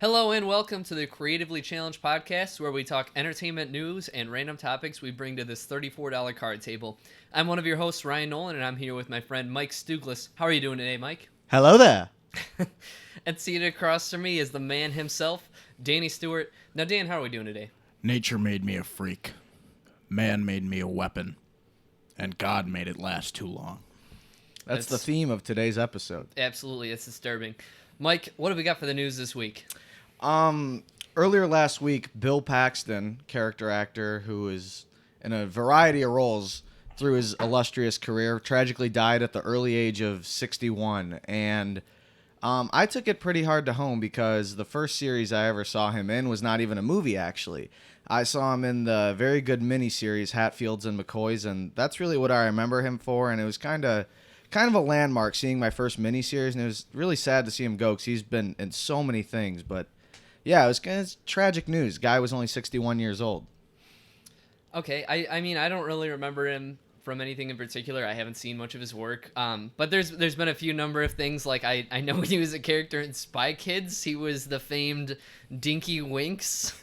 Hello and welcome to the Creatively Challenged podcast, where we talk entertainment news and random topics we bring to this $34 card table. I'm one of your hosts, Ryan Nolan, and I'm here with my friend Mike Stuglis. How are you doing today, Mike? Hello there. And seated across from me is the man himself, Danny Stewart. Now, Dan, how are we doing today? Nature made me a freak. Man made me a weapon. And God made it last too long. That's the theme of today's episode. Absolutely, it's disturbing. Mike, what have we got for the news this week? Earlier last week, Bill Paxton, character actor who is in a variety of roles through his illustrious career, tragically died at the early age of 61. And I took it pretty hard to home because the first series I ever saw him in was not even a movie, actually. I saw him in the very good miniseries Hatfields and McCoys, and that's really what I remember him for. And it was kind of a landmark seeing my first miniseries, and it was really sad to see him go because he's been in so many things. But yeah, it's tragic news. Guy was only 61 years old. Okay, I mean, I don't really remember him from anything in particular. I haven't seen much of his work. But there's been a few number of things. Like I know he was a character in Spy Kids. He was the famed Dinky Winks,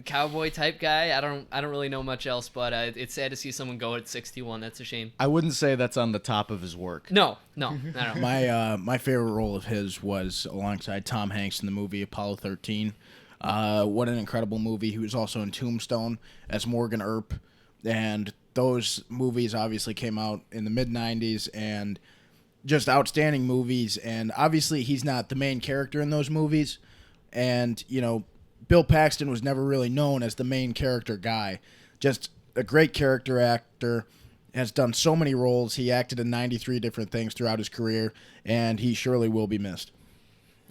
cowboy type guy. I don't really know much else, but it's sad to see someone go at 61. That's a shame. I wouldn't say that's on the top of his work. No. My favorite role of his was alongside Tom Hanks in the movie Apollo 13. What an incredible movie. He was also in Tombstone as Morgan Earp. And those movies obviously came out in the mid-90s and just outstanding movies. And obviously he's not the main character in those movies. And, you know, Bill Paxton was never really known as the main character guy. Just a great character actor, has done so many roles. He acted in 93 different things throughout his career, and he surely will be missed.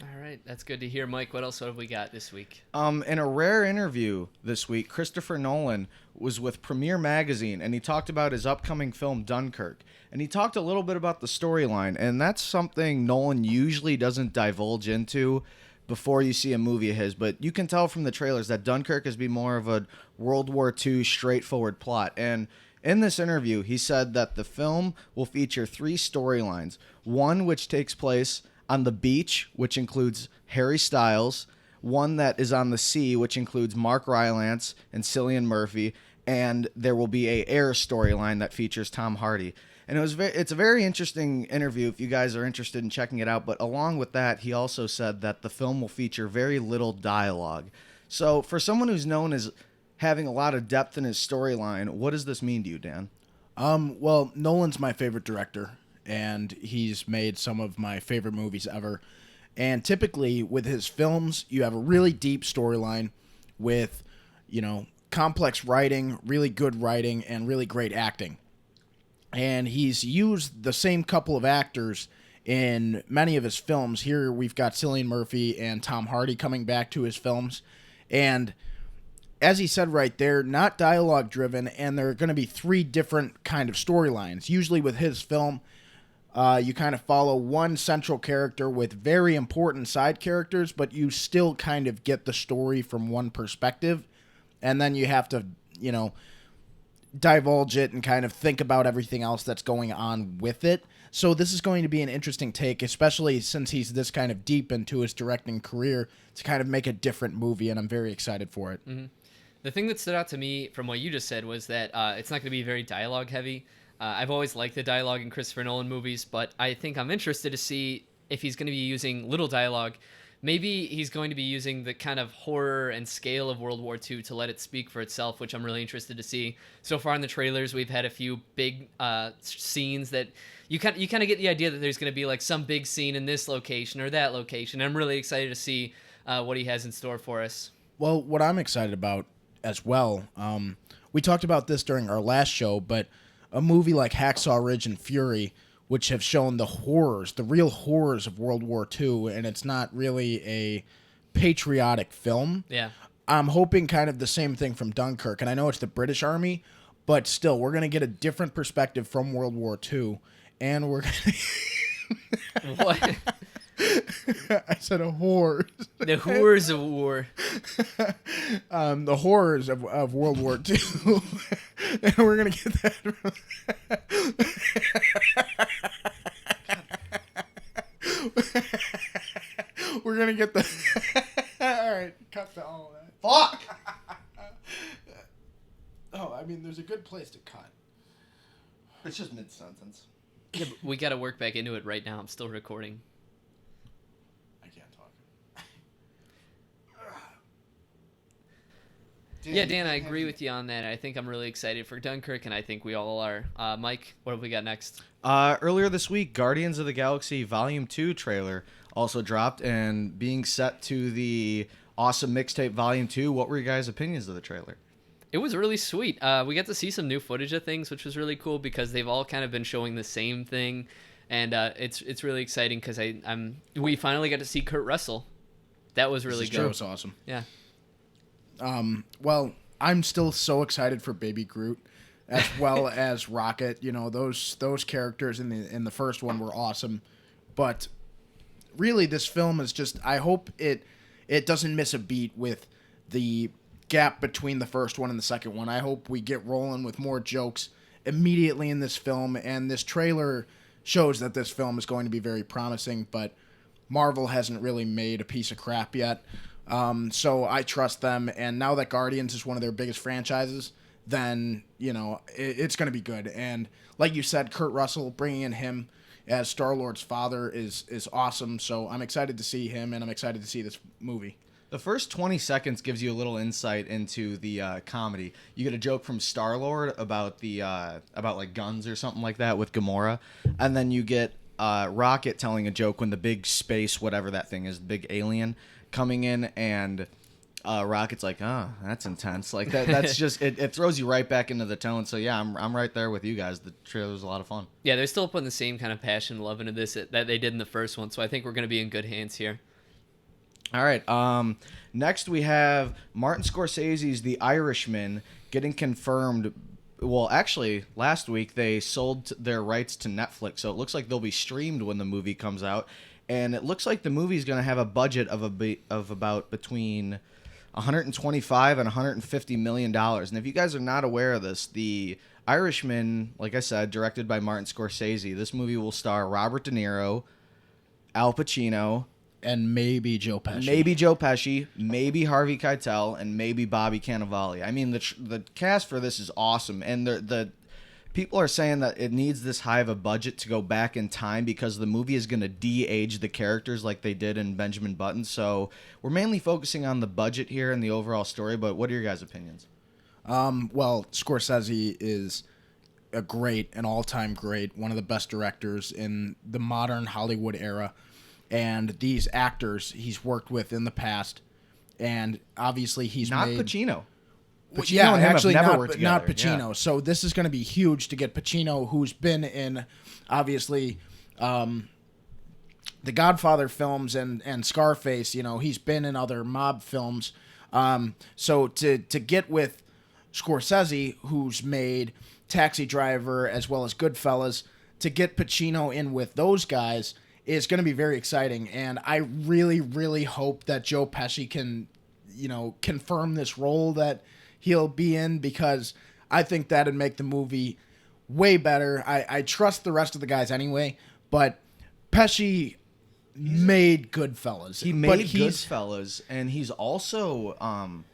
All right, that's good to hear. Mike, what else have we got this week? In a rare interview this week, Christopher Nolan was with Premiere Magazine, and he talked about his upcoming film Dunkirk. And he talked a little bit about the storyline, and that's something Nolan usually doesn't divulge into before you see a movie of his. But you can tell from the trailers that Dunkirk is be more of a World War II straightforward plot. And in this interview, he said that the film will feature 3 storylines. One which takes place on the beach, which includes Harry Styles. One that is on the sea, which includes Mark Rylance and Cillian Murphy. And there will be a air storyline that features Tom Hardy. And it's a very interesting interview if you guys are interested in checking it out. But along with that, he also said that the film will feature very little dialogue. So for someone who's known as having a lot of depth in his storyline, what does this mean to you, Dan? Well, Nolan's my favorite director, and he's made some of my favorite movies ever. And typically with his films, you have a really deep storyline with, complex writing, really good writing, and really great acting. And he's used the same couple of actors in many of his films. Here we've got Cillian Murphy and Tom Hardy coming back to his films. And as he said right there, not dialogue driven, and there are going to be 3 different kind of storylines. Usually with his film, you kind of follow one central character with very important side characters, but you still kind of get the story from one perspective. And then you have to, divulge it and kind of think about everything else that's going on with it. So this is going to be an interesting take, especially since he's this kind of deep into his directing career, to kind of make a different movie, and I'm very excited for it. Mm-hmm. The thing that stood out to me from what you just said was that it's not going to be very dialogue heavy. I've always liked the dialogue in Christopher Nolan movies, but I think I'm interested to see if he's going to be using little dialogue. Maybe he's going to be using the kind of horror and scale of World War II to let it speak for itself, which I'm really interested to see. So far in the trailers, we've had a few big scenes that you kind of get the idea that there's going to be like some big scene in this location or that location. I'm really excited to see what he has in store for us. Well, what I'm excited about as well, we talked about this during our last show, but a movie like Hacksaw Ridge and Fury, which have shown the real horrors of World War II, and it's not really a patriotic film. Yeah. I'm hoping kind of the same thing from Dunkirk, and I know it's the British Army, but still, we're going to get a different perspective from World War II, and we're going to... What? I said a horrors. The horrors of war. The horrors of World War II. And we're going to get that. We're going to get the... All It's just mid-sentence. Yeah, but we got to work back into it right now. I'm still recording. I can't talk. Yeah, Dan, I agree with you on that. I think I'm really excited for Dunkirk, and I think we all are. Mike, what have we got next? Earlier this week, Guardians of the Galaxy Volume 2 trailer also dropped, and being set to the Awesome Mixtape Volume 2. What were your guys' opinions of the trailer? It was really sweet. We got to see some new footage of things, which was really cool because they've all kind of been showing the same thing, and it's really exciting because we finally got to see Kurt Russell. That was really good. That was awesome. Yeah. Well, I'm still so excited for Baby Groot, as well as Rocket. You know, those characters in the first one were awesome, but really this film is just. I hope it doesn't miss a beat with the gap between the first one and the second one. I hope we get rolling with more jokes immediately in this film, and this trailer shows that this film is going to be very promising. But Marvel hasn't really made a piece of crap yet. So I trust them, and now that Guardians is one of their biggest franchises, then, you know, it's going to be good. And like you said, Kurt Russell, bringing in him as Star-Lord's father is awesome, so I'm excited to see him, and I'm excited to see this movie. The first 20 seconds gives you a little insight into the comedy. You get a joke from Star-Lord about about like guns or something like that with Gamora, and then you get Rocket telling a joke when the big space, whatever that thing is, big alien, coming in, and Rocket's like, oh, that's intense. Like that's just it throws you right back into the tone. So yeah, I'm right there with you guys. The trailer was a lot of fun. Yeah, they're still putting the same kind of passion and love into this that they did in the first one. So I think we're going to be in good hands here. All right. Next we have Martin Scorsese's The Irishman getting confirmed. Well, actually, last week they sold their rights to Netflix, so it looks like they'll be streamed when the movie comes out. And it looks like the movie's going to have a budget of about between $125 and $150 million. And if you guys are not aware of this, The Irishman, like I said, directed by Martin Scorsese, this movie will star Robert De Niro, Al Pacino, And maybe Joe Pesci. Maybe Harvey Keitel, and maybe Bobby Cannavale. I mean, the cast for this is awesome, and the people are saying that it needs this high of a budget to go back in time because the movie is going to de-age the characters like they did in Benjamin Button. So we're mainly focusing on the budget here and the overall story, but what are your guys' opinions? Well, Scorsese is an all-time great, one of the best directors in the modern Hollywood era. And these actors he's worked with in the past, and obviously he's not made... Pacino. Pacino yeah, and him actually have never not, worked not together. Pacino. Yeah. So this is going to be huge to get Pacino, who's been in, obviously, the Godfather films and Scarface. You know, he's been in other mob films. So to get with Scorsese, who's made Taxi Driver as well as Goodfellas, to get Pacino in with those guys is going to be very exciting. And I really, really hope that Joe Pesci can, you know, confirm this role that he'll be in, because I think that'd make the movie way better. I trust the rest of the guys anyway, but Pesci made Goodfellas. He made Goodfellas, and he's also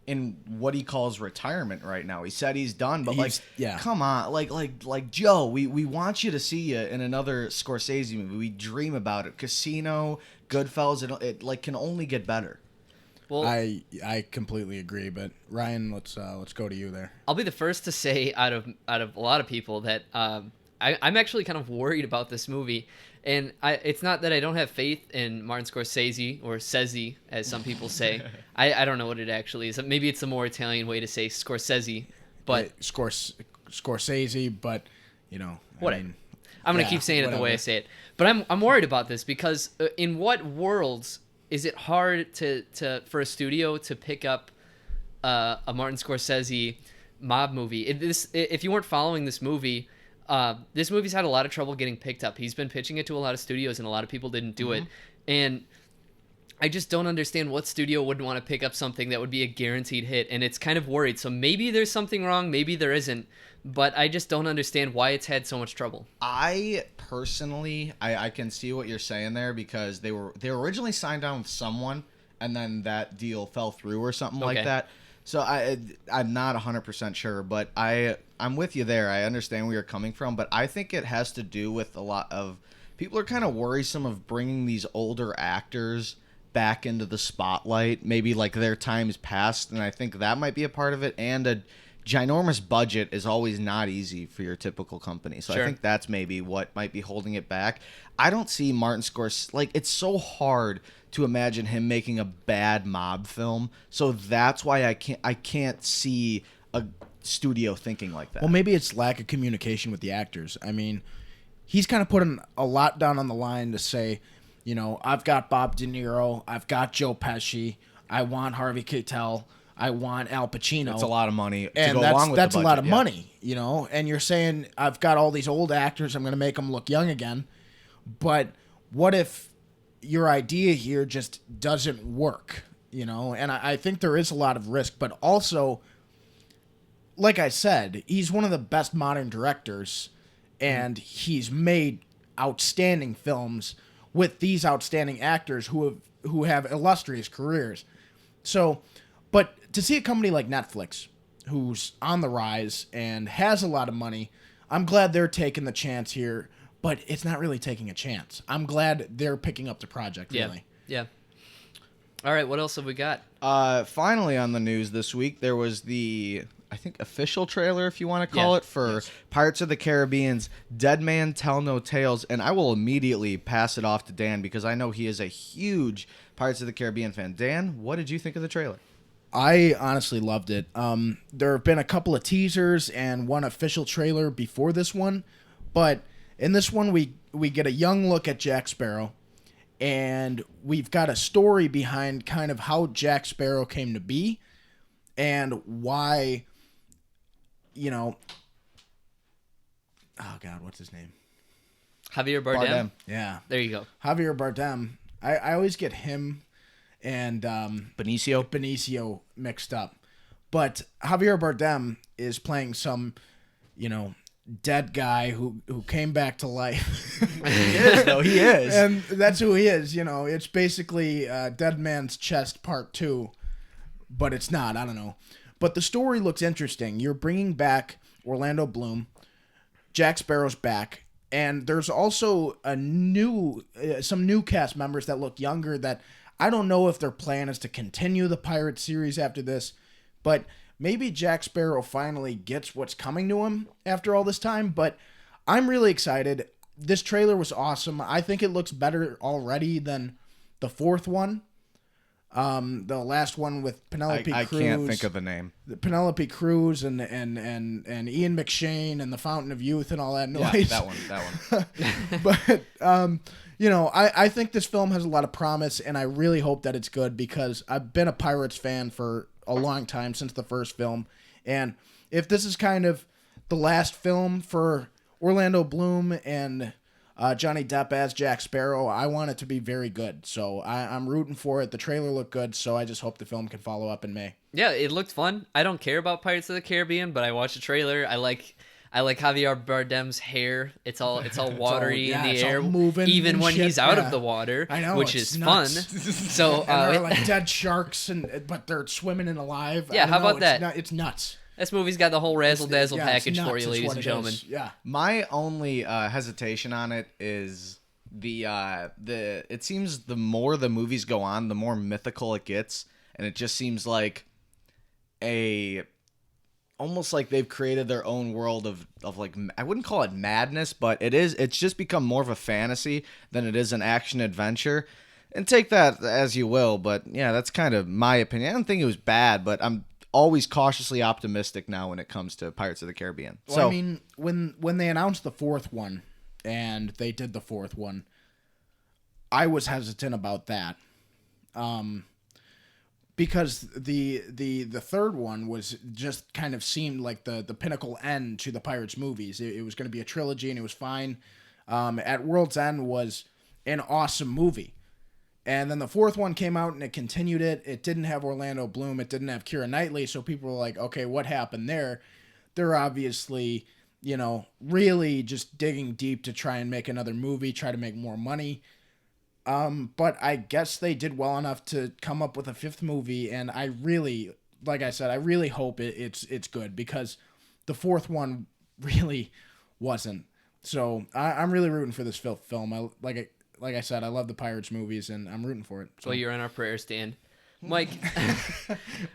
in what he calls retirement right now. He said he's done, but come on, like Joe, we want you to see you in another Scorsese movie. We dream about it. Casino, Goodfellas, it like can only get better. Well, I completely agree, but Ryan, let's go to you there. I'll be the first to say out of a lot of people that I'm actually kind of worried about this movie, and it's not that I don't have faith in Martin Scorsese, or Sezi as some people say. I don't know what it actually is. Maybe it's a more Italian way to say Scorsese, but Scorsese, but you know, whatever. I'm gonna keep saying it the way I say it, but I'm worried about this because in what worlds is it hard for a studio to pick up a Martin Scorsese mob movie? If you weren't following this movie's had a lot of trouble getting picked up. He's been pitching it to a lot of studios, and a lot of people didn't do it. And I just don't understand what studio wouldn't want to pick up something that would be a guaranteed hit, and it's kind of worried. So maybe there's something wrong, maybe there isn't, but I just don't understand why it's had so much trouble. I personally, I can see what you're saying there, because they were originally signed on with someone, and then that deal fell through or something like that. So I'm not 100% sure, but I'm with you there. I understand where you're coming from, but I think it has to do with a lot of people are kind of worrisome of bringing these older actors back into the spotlight. Maybe like their time's passed, and I think that might be a part of it. And a ginormous budget is always not easy for your typical company. So Sure. I think that's maybe what might be holding it back. I don't see Martin Scorsese, like, it's so hard to imagine him making a bad mob film. So that's why I can't see a studio thinking like that. Well, maybe it's lack of communication with the actors. I mean, he's kind of putting a lot down on the line to say, you know, I've got Bob De Niro, I've got Joe Pesci, I want Harvey Keitel, I want Al Pacino. It's a lot of money to and go along with that's the a lot budget, of yeah. money, you know. And you're saying I've got all these old actors, I'm going to make them look young again. But what if your idea here just doesn't work, you know? And I think there is a lot of risk, but also, like I said, he's one of the best modern directors, and he's made outstanding films with these outstanding actors who have illustrious careers. So, but to see a company like Netflix, who's on the rise and has a lot of money, I'm glad they're taking the chance here, but it's not really taking a chance. I'm glad they're picking up the project, Yeah. really. Yeah. All right, what else have we got? Finally on the news this week, there was the, I think, official trailer, if you want to call Yeah. it, for Pirates of the Caribbean's Dead Man Tell No Tales. And I will immediately pass it off to Dan because I know he is a huge Pirates of the Caribbean fan. Dan, what did you think of the trailer? I honestly loved it. There have been a couple of teasers and one official trailer before this one, but in this one we get a young look at Jack Sparrow, and we've got a story behind kind of how Jack Sparrow came to be and why, you know, oh God, what's his name? Javier Bardem. Yeah, There you go. Javier Bardem. I always get him and Benicio mixed up. But Javier Bardem is playing some, you know, dead guy who came back to life. He is, though. He is. And that's who he is, you know. It's basically Dead Man's Chest Part 2, but it's not. I don't know. But the story looks interesting. You're bringing back Orlando Bloom. Jack Sparrow's back. And there's also some new cast members that look younger that I don't know if their plan is to continue the Pirate series after this, but maybe Jack Sparrow finally gets what's coming to him after all this time. But I'm really excited. This trailer was awesome. I think it looks better already than the fourth one. The last one with Penelope I Cruz. can't think of the name. Penelope Cruz and Ian McShane and the Fountain of Youth and all that noise. Yeah, that one. But you know, I think this film has a lot of promise, and I really hope that it's good because I've been a Pirates fan for a long time, since the first film. And if this is kind of the last film for Orlando Bloom and Johnny Depp as Jack Sparrow, I want it to be very good. So I'm rooting for it. The trailer looked good, so I just hope the film can follow up in May. Yeah, it looked fun. I don't care about Pirates of the Caribbean, but I watched the trailer. I like Javier Bardem's hair. It's all watery in the it's air, all moving even and when shit, he's out yeah. of the water, I know, which it's is nuts. fun. So And they're like dead sharks, but they're swimming and alive. Yeah, I don't how know, about that? It's nuts. this movie's got the whole razzle dazzle Yeah, it's package for nuts you, is ladies what and it gentlemen. is. Yeah. My only hesitation on it is the it seems the more the movies go on, the more mythical it gets, and it just seems like almost like they've created their own world of like, I wouldn't call it madness, but it's just become more of a fantasy than it is an action adventure. And take that as you will, but yeah, that's kind of my opinion. I don't think it was bad, but I'm always cautiously optimistic now when it comes to Pirates of the Caribbean. Well, So I mean, when they announced the fourth one, and they did the fourth one, I was hesitant about that, because the third one was just kind of seemed like the pinnacle end to the Pirates movies. It was going to be a trilogy, and it was fine. At World's End was an awesome movie. And then the fourth one came out and it continued it. It didn't have Orlando Bloom. It didn't have Keira Knightley. So people were like, okay, what happened there? They're obviously, you know, really just digging deep to try and make another movie, try to make more money. But I guess they did well enough to come up with a fifth movie. And I really like I said, I really hope it's good, because the fourth one really wasn't. So I'm really rooting for this film. Like I said, I love the Pirates movies, and I'm rooting for it. So. Well, you're in our prayers, Dan. Mike,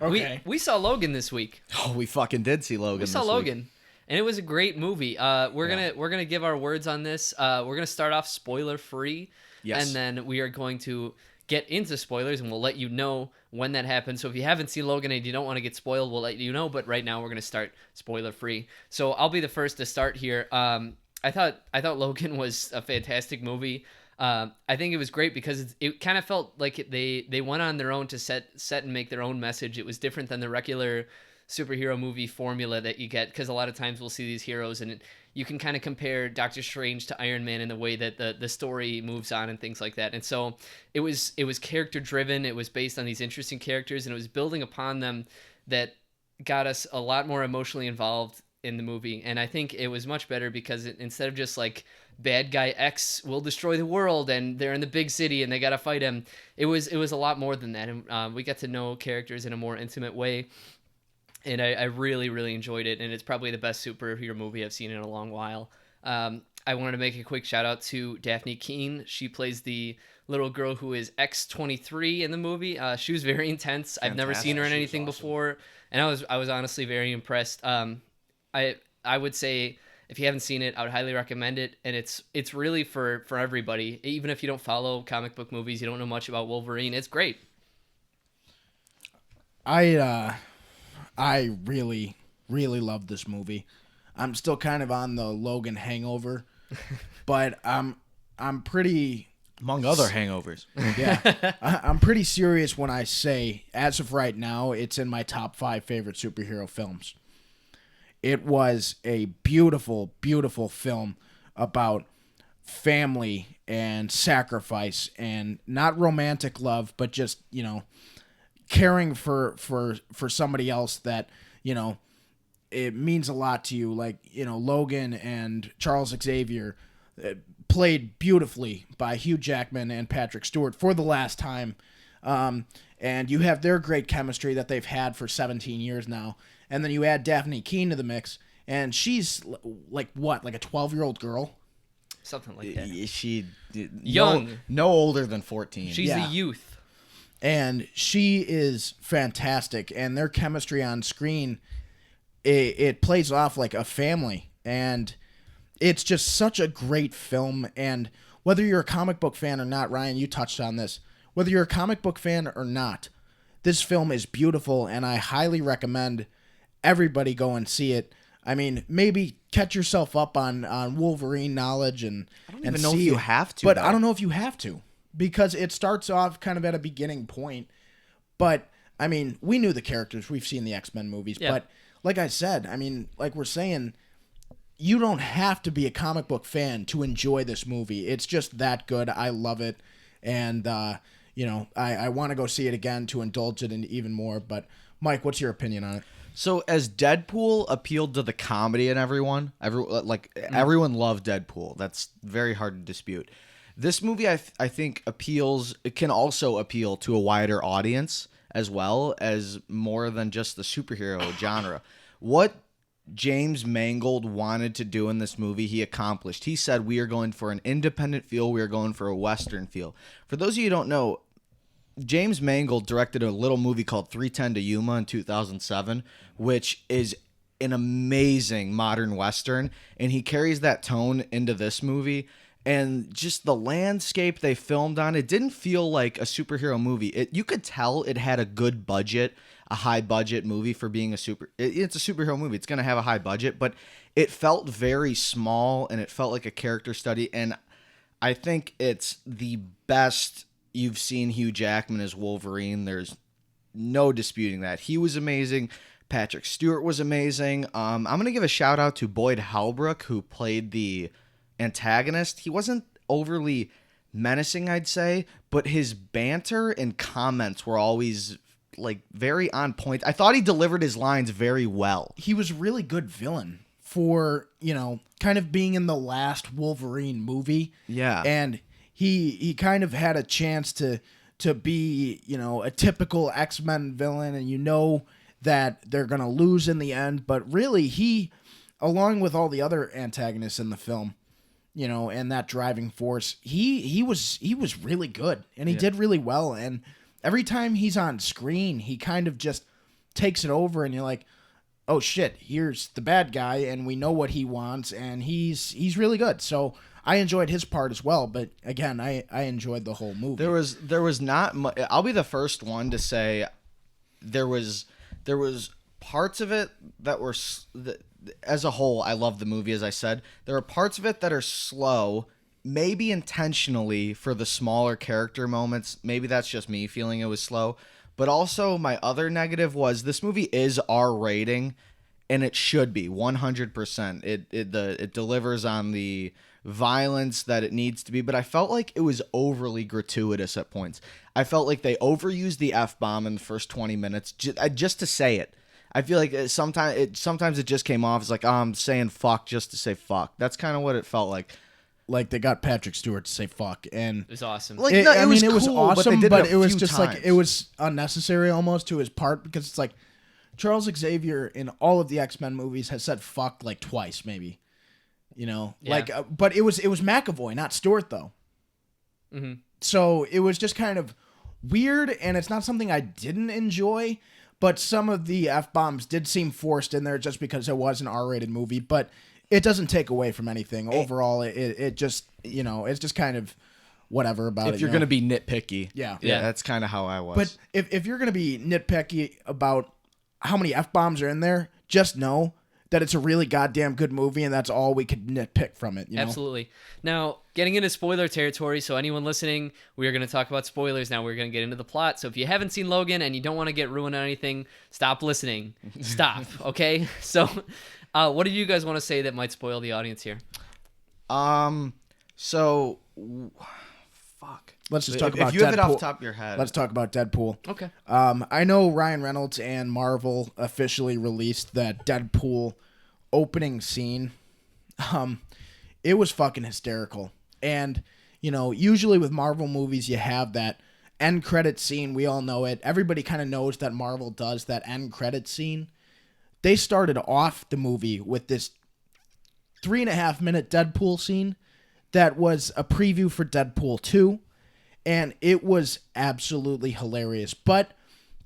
Okay. we saw Logan this week. Oh, we fucking did see Logan. We saw this Logan, week. and it was a great movie. We're gonna give our words on this. We're gonna start off spoiler free, Yes. and then we are going to get into spoilers, and we'll let you know when that happens. So if you haven't seen Logan and you don't want to get spoiled, we'll let you know. But right now, we're gonna start spoiler free. So I'll be the first to start here. I thought Logan was a fantastic movie. I think it was great because it kind of felt like they went on their own to set and make their own message. It was different than the regular superhero movie formula that you get, because a lot of times we'll see these heroes and you can kind of compare Doctor Strange to Iron Man in the way that the story moves on and things like that. And so it was character driven. It was based on these interesting characters, and it was building upon them that got us a lot more emotionally involved in the movie. And I think it was much better because instead of just like bad guy X will destroy the world and they're in the big city and they got to fight him, it was a lot more than that. And we got to know characters in a more intimate way. And I really, really enjoyed it. And it's probably the best superhero movie I've seen in a long while. I wanted to make a quick shout out to Daphne Keane. She plays the little girl who is X-23 in the movie. She was very intense. I've never seen her in anything before. And I was honestly very impressed. I would say, if you haven't seen it, I would highly recommend it. And it's really for everybody. Even if you don't follow comic book movies, you don't know much about Wolverine, it's great. I really, really love this movie. I'm still kind of on the Logan hangover, but I'm pretty... Among other hangovers. Yeah. I'm pretty serious when I say, as of right now, it's in my top 5 favorite superhero films. It was a beautiful, beautiful film about family and sacrifice, and not romantic love, but just, caring for somebody else that, it means a lot to you. Like, Logan and Charles Xavier, played beautifully by Hugh Jackman and Patrick Stewart for the last time. And you have their great chemistry that they've had for 17 years now. And then you add Daphne Keane to the mix, and she's like what? Like a 12-year-old girl? Something like that. She Young. No older than 14. She's a youth. And she is fantastic. And their chemistry on screen, it plays off like a family. And it's just such a great film. And whether you're a comic book fan or not, Ryan, you touched on this. Whether you're a comic book fan or not, this film is beautiful, and I highly recommend everybody go and see it. I mean, maybe catch yourself up on Wolverine knowledge and I don't even know if you have to. But I don't know if you have to, because it starts off kind of at a beginning point. But, I mean, we knew the characters. We've seen the X-Men movies. Yeah. But like I said, I mean, like we're saying, you don't have to be a comic book fan to enjoy this movie. It's just that good. I love it. And, I want to go see it again to indulge it in even more. But, Mike, what's your opinion on it? So as Deadpool appealed to the comedy in everyone loved Deadpool. That's very hard to dispute. This movie, I think, it can also appeal to a wider audience as well as more than just the superhero genre. What James Mangold wanted to do in this movie, he accomplished. He said, we are going for an independent feel. We are going for a Western feel. For those of you who don't know, James Mangold directed a little movie called 3:10 to Yuma in 2007, which is an amazing modern Western, and he carries that tone into this movie. And just the landscape they filmed on, it didn't feel like a superhero movie. You could tell it had a good budget, a high budget movie for being it's a superhero movie. It's going to have a high budget, but it felt very small, and it felt like a character study. And I think it's the best you've seen Hugh Jackman as Wolverine. There's no disputing that. He was amazing. Patrick Stewart was amazing. I'm going to give a shout out to Boyd Halbrook, who played the antagonist. He wasn't overly menacing, I'd say, but his banter and comments were always like very on point. I thought he delivered his lines very well. He was a really good villain for, kind of being in the last Wolverine movie. Yeah. And he kind of had a chance to be, a typical X-Men villain, and that they're going to lose in the end. But really, he, along with all the other antagonists in the film, you know, and that driving force, he was really good, and he did really well. And every time he's on screen, he kind of just takes it over, and you're like, oh shit, here's the bad guy, and we know what he wants, and he's really good. So I enjoyed his part as well, but again, I enjoyed the whole movie. There was not much. I'll be the first one to say there was parts of it that were as a whole, I love the movie. As I said, there are parts of it that are slow, maybe intentionally for the smaller character moments. Maybe that's just me feeling it was slow. But also my other negative was this movie is R rating, and it should be 100%. It delivers on the violence that it needs to be, but I felt like it was overly gratuitous at points. I felt like they overused the F-bomb in the first 20 minutes just to say it. I feel like sometimes it just came off as like, oh, I'm saying fuck just to say fuck. That's kind of what it felt like. Like they got Patrick Stewart to say fuck, and It was awesome. Like, it was awesome, but it was few just times. like it was unnecessary almost to his part, because it's like Charles Xavier in all of the X-Men movies has said fuck like twice, maybe. You know, like, but it was McAvoy, not Stewart, though. Mm-hmm. So it was just kind of weird, and it's not something I didn't enjoy. But some of the F-bombs did seem forced in there just because it was an R-rated movie. But it doesn't take away from anything. Overall, it just, you know, it's just kind of whatever about it. If you're going to be nitpicky. Yeah. Yeah, that's kind of how I was. But if you're going to be nitpicky about how many F-bombs are in there, just know that it's a really goddamn good movie, and that's all we could nitpick from it. You know? Absolutely. Now, getting into spoiler territory, so anyone listening, we are going to talk about spoilers now. We're going to get into the plot. So if you haven't seen Logan and you don't want to get ruined on anything, stop listening. Stop, okay? So what do you guys want to say that might spoil the audience here? So, fuck. Let's just talk about Deadpool. If you have it off the top of your head. Let's talk about Deadpool. Okay. I know Ryan Reynolds and Marvel officially released that Deadpool opening scene. It was fucking hysterical. And, you know, usually with Marvel movies, you have that end credit scene. We all know it. Everybody kind of knows that Marvel does that end credit scene. They started off the movie with this 3.5-minute Deadpool scene that was a preview for Deadpool 2. And it was absolutely hilarious. But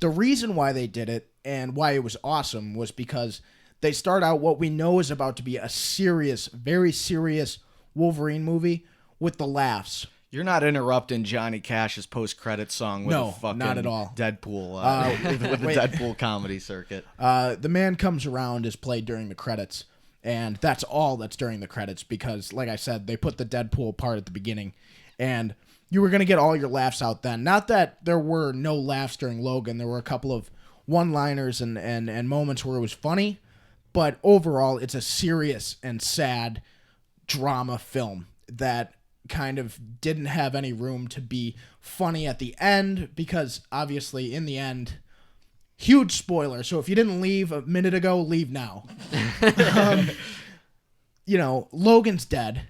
the reason why they did it and why it was awesome was because they start out what we know is about to be a serious, very serious Wolverine movie with the laughs. You're not interrupting Johnny Cash's post-credit song with a fucking not at all. Deadpool with the Deadpool comedy circuit. The Man Comes Around is played during the credits, and that's all that's during the credits because, like I said, they put the Deadpool part at the beginning, and you were going to get all your laughs out then. Not that there were no laughs during Logan. There were a couple of one-liners and moments where it was funny, but overall, it's a serious and sad drama film that kind of didn't have any room to be funny at the end because, obviously, in the end, huge spoiler. So if you didn't leave a minute ago, leave now. You know, Logan's dead.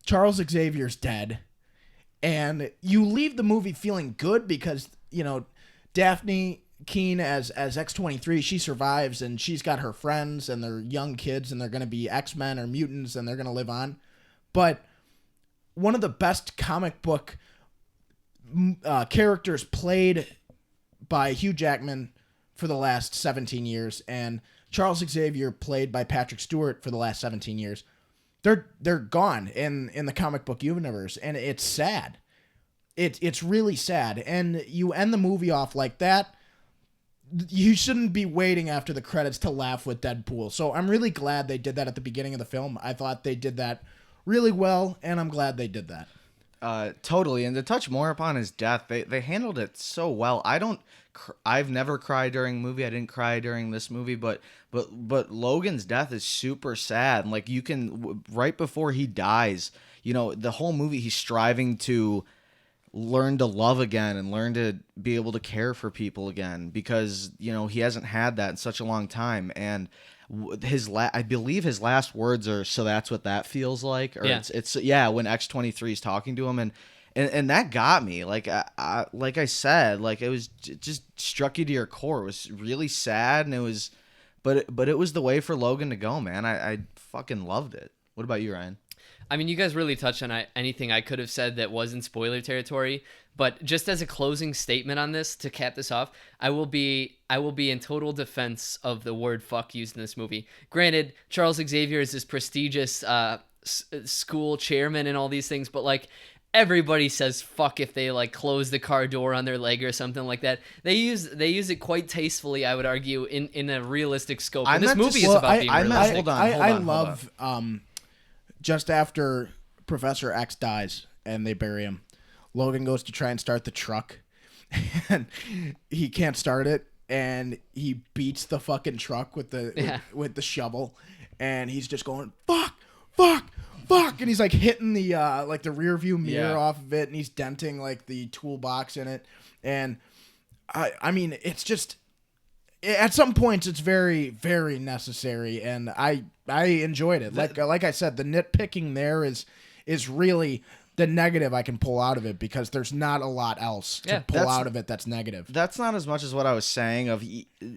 Charles Xavier's dead. And you leave the movie feeling good because, you know, Daphne Keane as X-23, she survives and she's got her friends and they're young kids and they're going to be X-Men or mutants and they're going to live on. But one of the best comic book characters played by Hugh Jackman for the last 17 years and Charles Xavier played by Patrick Stewart for the last 17 years. They're gone in the comic book universe, and it's sad. It's really sad. And you end the movie off like that. You shouldn't be waiting after the credits to laugh with Deadpool. So I'm really glad they did that at the beginning of the film. I thought they did that really well, and I'm glad they did that. Totally. And to touch more upon his death, they handled it so well. I've never cried during a movie. I didn't cry during this movie, but Logan's death is super sad. And like you can, right before he dies, you know, the whole movie, he's striving to learn to love again and learn to be able to care for people again because, you know, he hasn't had that in such a long time. And I believe his last words are, "So that's what that feels like," or yeah. it's when X-23 is talking to him, and and that got me. Like like I said, like it just struck you to your core. It was really sad, and it was, but it was the way for Logan to go, man. I fucking loved it. What about you, Ryan? I mean, you guys really touched on anything I could have said that was in spoiler territory. But just as a closing statement on this, to cap this off, I will be in total defense of the word "fuck" used in this movie. Granted, Charles Xavier is this prestigious school chairman and all these things, but like everybody says "fuck" if they like close the car door on their leg or something like that. They use it quite tastefully, I would argue, in a realistic scope. And this movie is about being realistic. Hold on, I love just after Professor X dies and they bury him, Logan goes to try and start the truck, and he can't start it, and he beats the fucking truck with the shovel, and he's just going fuck, fuck, fuck, and he's like hitting the like the rear view mirror off of it, and he's denting like the toolbox in it, and I mean it's just at some points it's very, very necessary, and I enjoyed it. Like I said, the nitpicking there is really the negative I can pull out of it, because there's not a lot else to pull out of it that's negative. That's not as much as what I was saying.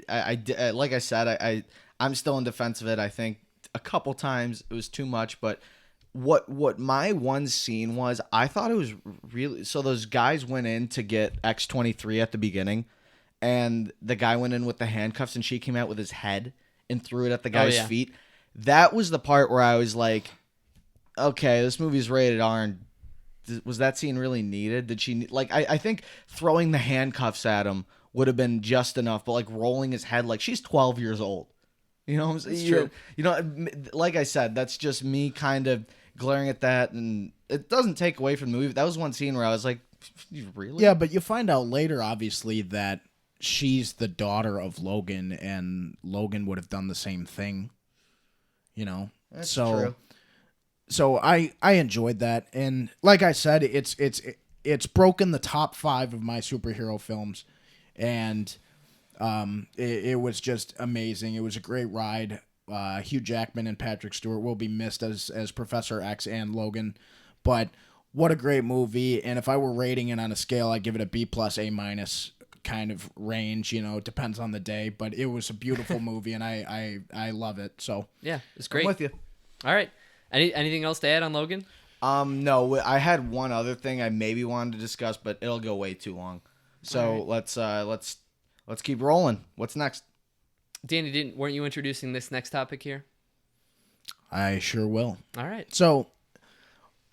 Like I said, I'm still in defense of it. I think a couple times it was too much, but what my one scene was, I thought it was really, so those guys went in to get X-23 at the beginning, and the guy went in with the handcuffs, and she came out with his head and threw it at the guy's feet. That was the part where I was like, okay, this movie's rated R, and was that scene really needed? Did she like? I think throwing the handcuffs at him would have been just enough, but like rolling his head, like she's 12 years old. You know what I'm saying? It's true. You know, like I said, that's just me kind of glaring at that, and it doesn't take away from the movie. That was one scene where I was like, really? Yeah, but you find out later, obviously, that she's the daughter of Logan, and Logan would have done the same thing. You know, that's true. So I enjoyed that, and like I said, it's broken the top 5 of my superhero films, and it was just amazing. It was a great ride. Hugh Jackman and Patrick Stewart will be missed as Professor X and Logan, but what a great movie. And if I were rating it on a scale, I'd give it a B+, A- kind of range. You know, it depends on the day, but it was a beautiful movie, and I love it. So yeah, it's great. I'm with you. All right. Anything else to add on Logan? No, I had one other thing I maybe wanted to discuss, but it'll go way too long. So let's keep rolling. What's next? Danny, weren't you introducing this next topic here? I sure will. All right. So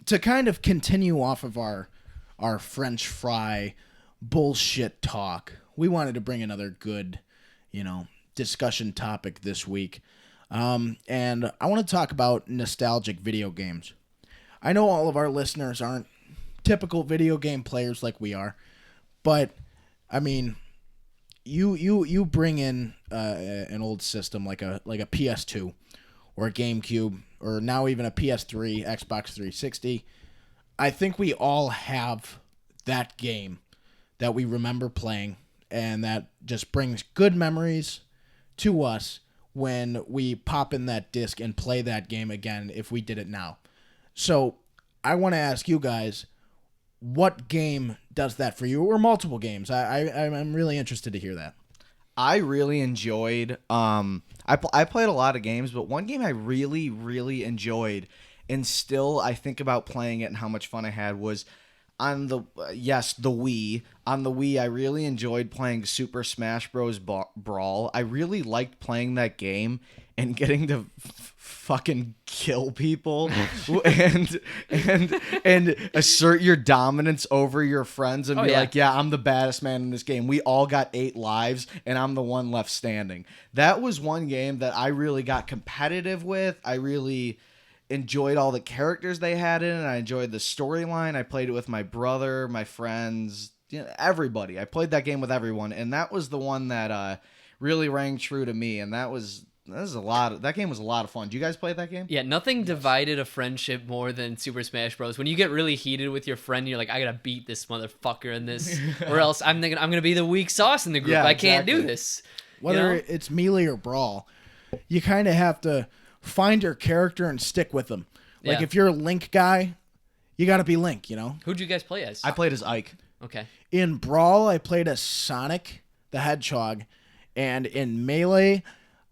to kind of continue off of our French fry bullshit talk, we wanted to bring another good, discussion topic this week. And I want to talk about nostalgic video games. I know all of our listeners aren't typical video game players like we are, but I mean, you bring in an old system like a PS2 or a GameCube or now even a PS3, Xbox 360. I think we all have that game that we remember playing, and that just brings good memories to us when we pop in that disc and play that game again if we did it now. So I want to ask you guys, what game does that for you, or multiple games? I'm really interested to hear that. I really enjoyed. I played a lot of games, but one game I really, really enjoyed, and still I think about playing it and how much fun I had, was on the Wii. On the Wii, I really enjoyed playing Super Smash Bros. Brawl. I really liked playing that game and getting to fucking kill people and assert your dominance over your friends and be like, yeah, I'm the baddest man in this game. We all got 8 lives and I'm the one left standing. That was one game that I really got competitive with. I really enjoyed all the characters they had in it. I enjoyed the storyline. I played it with my brother, my friends, everybody. I played that game with everyone, and that was the one that really rang true to me. And that game was a lot of fun. Did you guys play that game? Yeah, nothing divided a friendship more than Super Smash Bros. When you get really heated with your friend, you're like, I gotta beat this motherfucker in this, or else I'm gonna be the weak sauce in the group. I can't do this. Whether it's Melee or Brawl, you kind of have to find your character and stick with them. Like if you're a Link guy, you got to be Link, you know? Who'd you guys play as? I played as Ike. Okay. In Brawl, I played as Sonic the Hedgehog. And in Melee,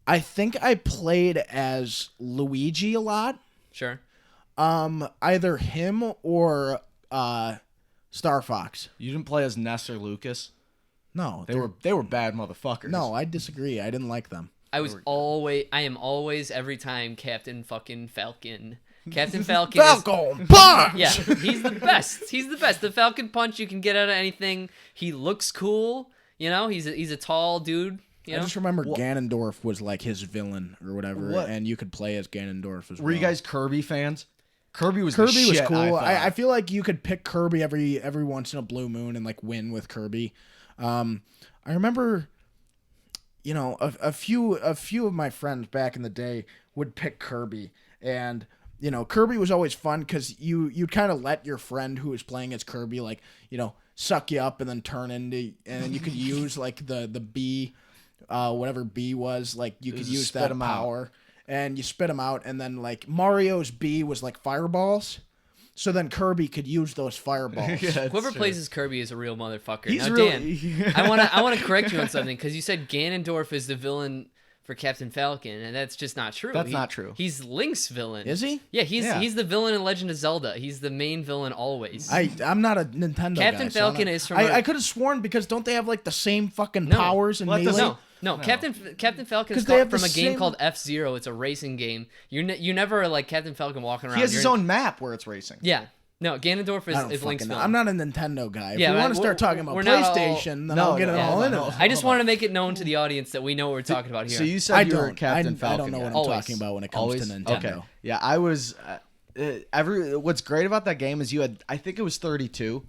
I think I played as Luigi a lot. Sure. Either him or Star Fox. You didn't play as Ness or Lucas? No. They were bad motherfuckers. No, I disagree. I didn't like them. I am always every time Captain fucking Falcon. Captain Falcon. Falcon Punch! Yeah, he's the best. He's the best. The Falcon Punch, you can get out of anything. He looks cool. You know, he's a tall dude. You know? I just remember Ganondorf was like his villain or whatever, and you could play as Ganondorf as well. Were you guys Kirby fans? Kirby was cool. I I feel like you could pick Kirby every once in a blue moon and like win with Kirby. I remember, you know, a few of my friends back in the day would pick Kirby, and you know, Kirby was always fun because you'd kind of let your friend who was playing as Kirby, like, you know, suck you up and then turn into, and then you could use like the bee, whatever bee was, like you could use that power, and you spit them out, and then like Mario's bee was like fireballs. So then Kirby could use those fireballs. Yeah, Whoever plays as Kirby is a real motherfucker. He's now, really... Dan, I want to correct you on something because you said Ganondorf is the villain for Captain Falcon, and that's just not true. That's not true. He's Link's villain. Is he? Yeah, he's the villain in Legend of Zelda. He's the main villain always. I'm not a Nintendo Captain guy, Falcon so is from. I could have sworn because don't they have like the same fucking powers in Melee? No. Captain Falcon is they have from the a game same- called F-Zero. It's a racing game. You never are like Captain Falcon walking around. He has his own map where it's racing. Yeah. No, Ganondorf I don't is Link's fucking know. villain. I'm not a Nintendo guy. If Yeah, we want to we're- start talking about we're not all- PlayStation, then No, I'll get it no, all no, in no. it. I just want to make it known to the audience that we know what we're talking about here. So you said I you were don't. Captain I Falcon. don't know what I'm Always. talking about when it comes Always? to Nintendo. Okay. Yeah, I was... what's great about that game is you had... I think it was 32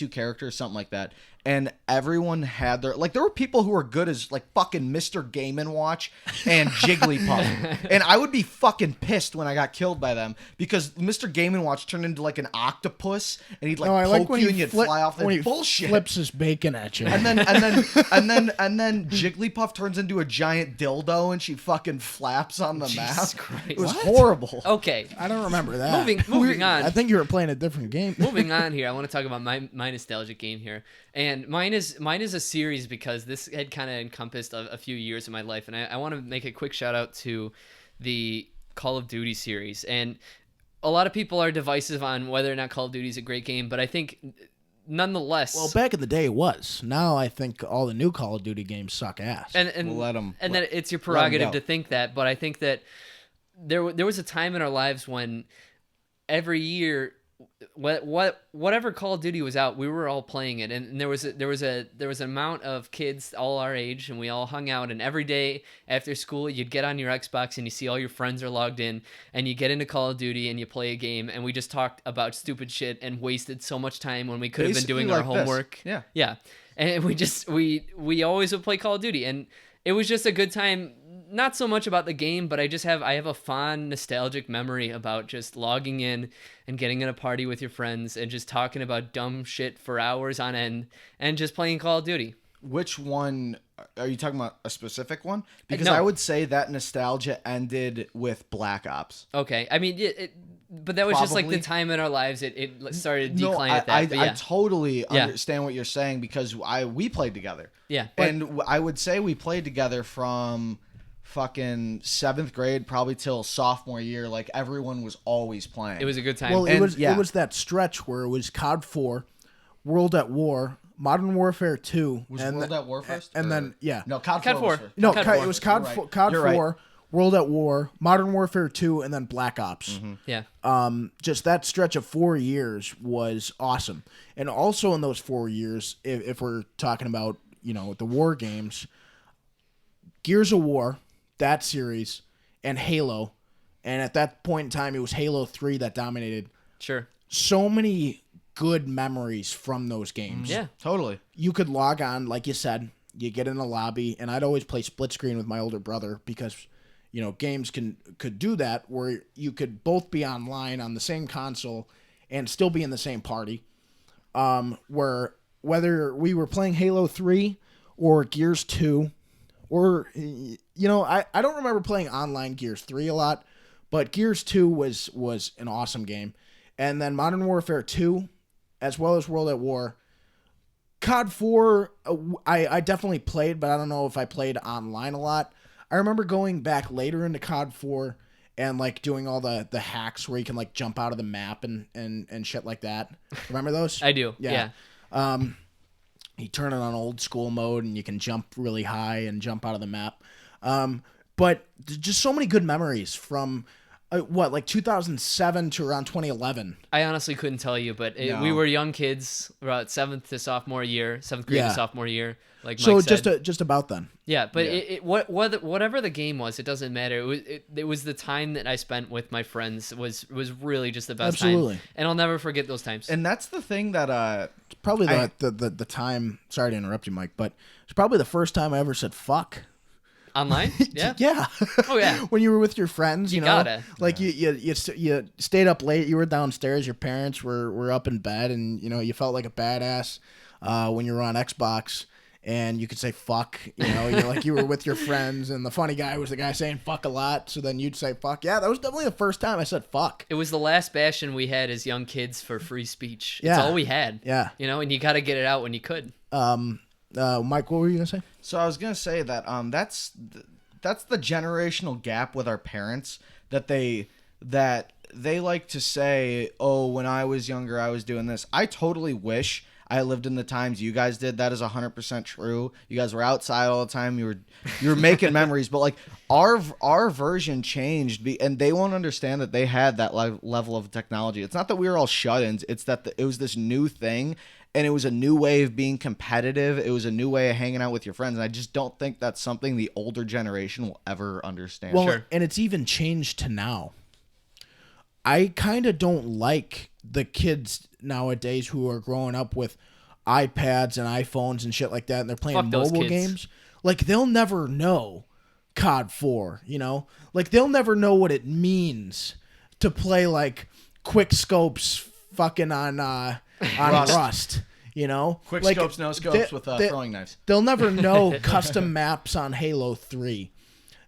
characters, something like that. And everyone had their... Like, there were people who were good as, like, fucking Mr. Game & Watch and Jigglypuff. And I would be fucking pissed when I got killed by them because Mr. Game & Watch turned into, like, an octopus, and he'd, like, No, I like poke when you he and you'd flip- fly off. when he Bullshit. flips his bacon at you. And then Jigglypuff turns into a giant dildo and she fucking flaps on the map. Christ. It was horrible. Okay. I don't remember that. Moving on. I think you were playing a different game. Moving on here, I want to talk about my nostalgic game here, and mine is a series because this had kind of encompassed a few years of my life, and I want to make a quick shout out to the Call of Duty series. And a lot of people are divisive on whether or not Call of Duty is a great game, but I think nonetheless. Well, back in the day, it was. Now I think all the new Call of Duty games suck ass. And We'll let 'em- and that it's your let 'em prerogative go. to think that, but I think that there was a time in our lives when every year whatever Call of Duty was out, we were all playing it, and there was an amount of kids all our age, and we all hung out, and every day after school you'd get on your Xbox and you see all your friends are logged in, and you get into Call of Duty and you play a game, and we just talked about stupid shit and wasted so much time when we could have been Basically doing our like this. homework. Yeah. And we always would play Call of Duty, and it was just a good time. Not so much about the game, but I have a fond nostalgic memory about just logging in and getting in a party with your friends and just talking about dumb shit for hours on end and just playing Call of Duty. Which one are you talking about? A specific one? Because No. I would say that nostalgia ended with Black Ops. Okay, I mean, but that was just like the Probably. time in our lives. It started to decline at that. I but yeah. totally Yeah. understand what you're saying because we played together. Yeah, but- And I would say we played together from fucking 7th grade probably till sophomore year. Like everyone was always playing. it was a good time. Well, And- it was that stretch where it was COD 4, World at War, Modern Warfare 2, Was and World at War first? and or- then yeah. No, COD 4 COD 4. was first. No, COD COD 4. it was COD You're 4, right. COD You're right. 4, World at War, Modern Warfare 2, and then Black Ops. yeah. Just that stretch of 4 years was awesome. And also in those 4 years, if we're talking about, you know, the war games, Gears of War, that series, and Halo. And at that point in time, it was Halo 3 that dominated. Sure. So many good memories from those games. Yeah. Totally. You could log on, like you said, you get in a lobby, and I'd always play split screen with my older brother because, you know, games could do that where you could both be online on the same console and still be in the same party. Where whether we were playing Halo 3 or Gears 2, or, you know, I don't remember playing online Gears 3 a lot, but Gears 2 was an awesome game. and then Modern Warfare 2, as well as World at War. COD 4, I definitely played, but I don't know if I played online a lot. I remember going back later into COD 4 and like doing all the hacks where you can like jump out of the map and shit like that. Remember those? I do. Yeah. You turn it on old school mode and you can jump really high and jump out of the map. But just so many good memories from like 2007 to around 2011. I honestly couldn't tell you, but No. we were young kids, about seventh grade to sophomore year, like So Mike said. just about then. Yeah, but Yeah. whatever the game was, it doesn't matter. It was the time that I spent with my friends was really just the best Absolutely. time, and I'll never forget those times. And that's the thing that Probably the time. Sorry to interrupt you, Mike, but it's probably the first time I ever said fuck. Online, yeah, Yeah. oh yeah, When you were with your friends, you know, gotta. like you stayed up late. You were downstairs. Your parents were up in bed, and you know you felt like a badass when you were on Xbox, and you could say fuck. You know, you're like you were with your friends, and the funny guy was the guy saying fuck a lot. So then you'd say fuck. Yeah, that was definitely the first time I said fuck. It was the last bastion we had as young kids for free speech. It's Yeah. all we had. Yeah. You know, and you got to get it out when you could. Mike, what were you gonna say? So I was gonna say that that's the generational gap with our parents that they like to say, oh, when I was younger I was doing this. I totally wish I lived in the times you guys did. That is 100% true. You guys were outside all the time. You were making memories, but like our version changed, and they won't understand that they had that level of technology. It's not that we were all shut-ins. It's that it was this new thing. And it was a new way of being competitive. It was a new way of hanging out with your friends. And I just don't think that's something the older generation will ever understand. Well, Sure. and it's even changed to now. I kind of don't like the kids nowadays who are growing up with iPads and iPhones and shit like that, and they're playing Fuck those mobile kids. games. Like, they'll never know COD 4, you know? Like, they'll never know what it means to play, like, quick scopes fucking on Rust, you know? Quick like, scopes, no scopes with they- throwing knives. They'll never know custom maps on Halo 3.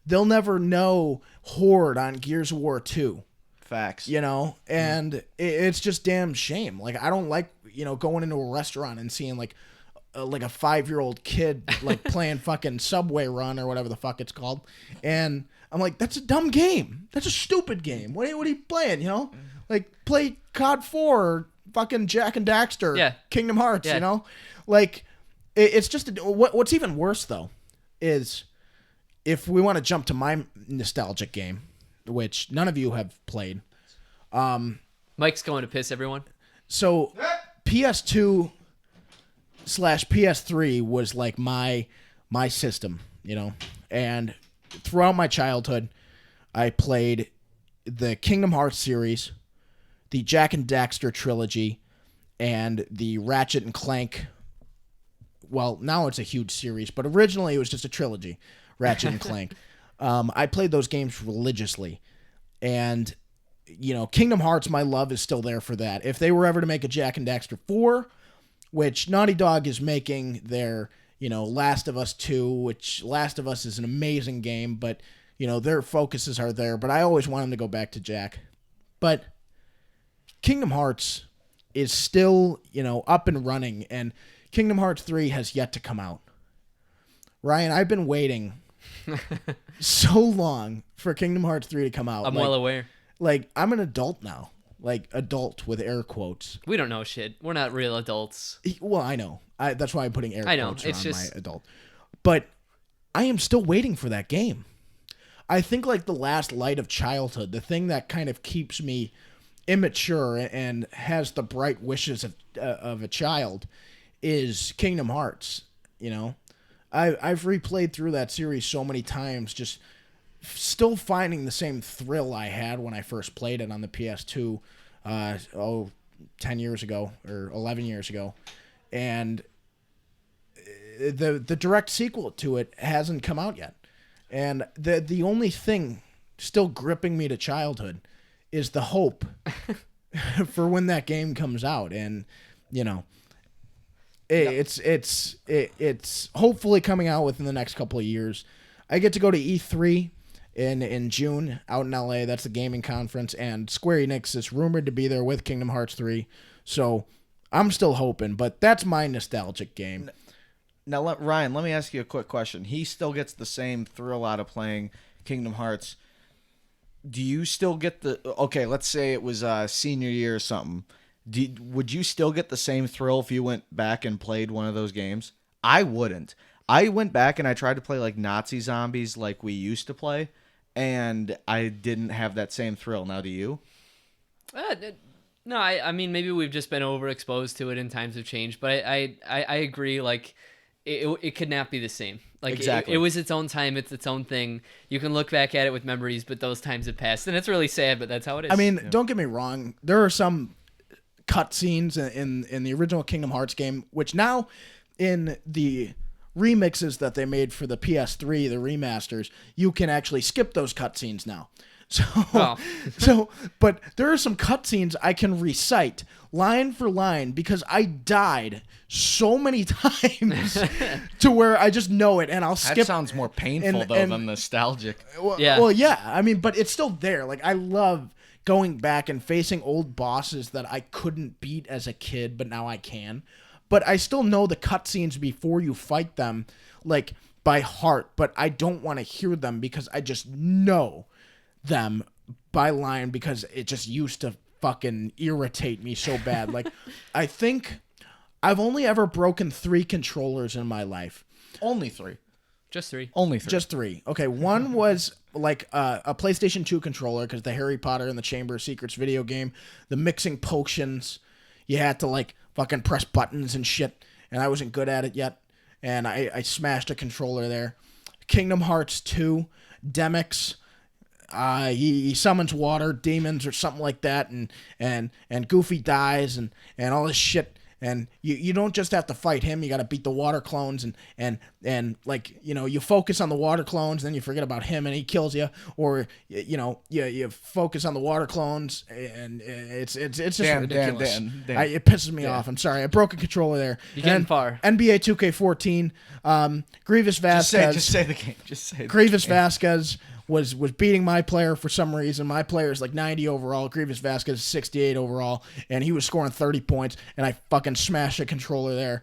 They'll never know Horde on Gears of War 2. Facts. You know, and it's just damn shame. Like, I don't like, you know, going into a restaurant and seeing like a 5-year-old kid like playing fucking Subway Run or whatever the fuck it's called, and I'm like, that's a dumb game. That's a stupid game. What are you playing? You know, like play COD 4 or fucking Jack and Daxter. Yeah. Kingdom Hearts. Yeah. You know, like it's just what's even worse though is if we want to jump to my nostalgic game, which none of you have played. Mike's going to piss everyone. So PS2 / PS3 was like my system, you know, and throughout my childhood, I played the Kingdom Hearts series, the Jack and Daxter trilogy, and the Ratchet and Clank. Well, now it's a huge series, but originally it was just a trilogy, Ratchet and Clank. I played those games religiously, and you know, Kingdom Hearts, my love is still there for that. If they were ever to make a Jack and Daxter 4, which Naughty Dog is making their, you know, Last of Us 2, which Last of Us is an amazing game, but, you know, their focuses are there. But I always want them to go back to Jack. But Kingdom Hearts is still, you know, up and running, and Kingdom Hearts 3 has yet to come out. Ryan, I've been waiting so long for Kingdom Hearts 3 to come out. I'm well aware. Like, I'm an adult now. Like, adult with air quotes. We don't know shit. We're not real adults. Well, I know. That's why I'm putting air I know, quotes it's around just- my adult. But I am still waiting for that game. I think, like, the last light of childhood, the thing that kind of keeps me immature and has the bright wishes of a child is Kingdom Hearts, you know? I've replayed through that series so many times, just still finding the same thrill I had when I first played it on the PS2 10 years ago or 11 years ago. And the direct sequel to it hasn't come out yet. And the only thing still gripping me to childhood is the hope for when that game comes out. And, you know, it's hopefully coming out within the next couple of years. I get to go to E3 in June out in LA. That's the gaming conference, and Square Enix is rumored to be there with Kingdom Hearts 3. So I'm still hoping, but that's my nostalgic game. Now, Ryan, let me ask you a quick question. He still gets the same thrill out of playing Kingdom Hearts. Do you still get the... Okay, let's say it was senior year or something. Would you still get the same thrill if you went back and played one of those games? I wouldn't. I went back and I tried to play like Nazi zombies like we used to play, and I didn't have that same thrill. Now, do you? No, I mean, maybe we've just been overexposed to it and times have changed, but I agree, like, it could not be the same. Like, exactly. It was its own time, it's its own thing. You can look back at it with memories, but those times have passed, and it's really sad, but that's how it is. I mean, don't get me wrong. There are some cutscenes in the original Kingdom Hearts game, which now in the remixes that they made for the PS3, the remasters, you can actually skip those cutscenes now. So, but there are some cutscenes I can recite line for line because I died so many times to where I just know it, and I'll skip. That sounds more painful than nostalgic. Well, yeah. I mean, but it's still there. Like, I love going back and facing old bosses that I couldn't beat as a kid, but now I can. But I still know the cutscenes before you fight them, like, by heart. But I don't want to hear them because I just know them by line because it just used to fucking irritate me so bad. Like, I think I've only ever broken 3 controllers in my life. Only 3. Just 3. Only 3. Just 3. Okay, one was like a PlayStation 2 controller because the Harry Potter and the Chamber of Secrets video game, the mixing potions, you had to like fucking press buttons and shit, and I wasn't good at it yet, and I smashed a controller there. Kingdom Hearts 2, Demix, he summons water demons or something like that, and Goofy dies and all this shit. And you don't just have to fight him, you got to beat the water clones and like, you know, you focus on the water clones, then you forget about him and he kills you, or you focus on the water clones and it's just ridiculous. It pisses me off. I'm sorry, I broke a controller there. You're getting far. NBA 2K14, Grievous Vasquez. Just say the game. Just say Grievous Vasquez was beating my player for some reason. My player is like 90 overall. Grievous Vasquez is 68 overall, and he was scoring 30 points, and I fucking smashed a controller there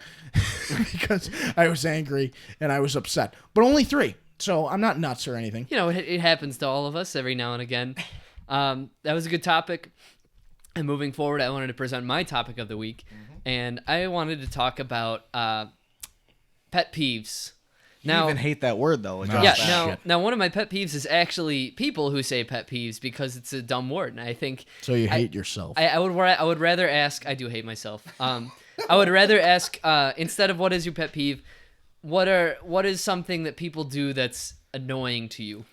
because I was angry and I was upset. But only 3, so I'm not nuts or anything. You know, it happens to all of us every now and again. That was a good topic. And moving forward, I wanted to present my topic of the week, and I wanted to talk about pet peeves. Now, you even hate that word though. Now one of my pet peeves is actually people who say pet peeves because it's a dumb word, and I think so. You hate yourself. I would rather ask. I do hate myself. I would rather ask instead of what is your pet peeve, what is something that people do that's annoying to you?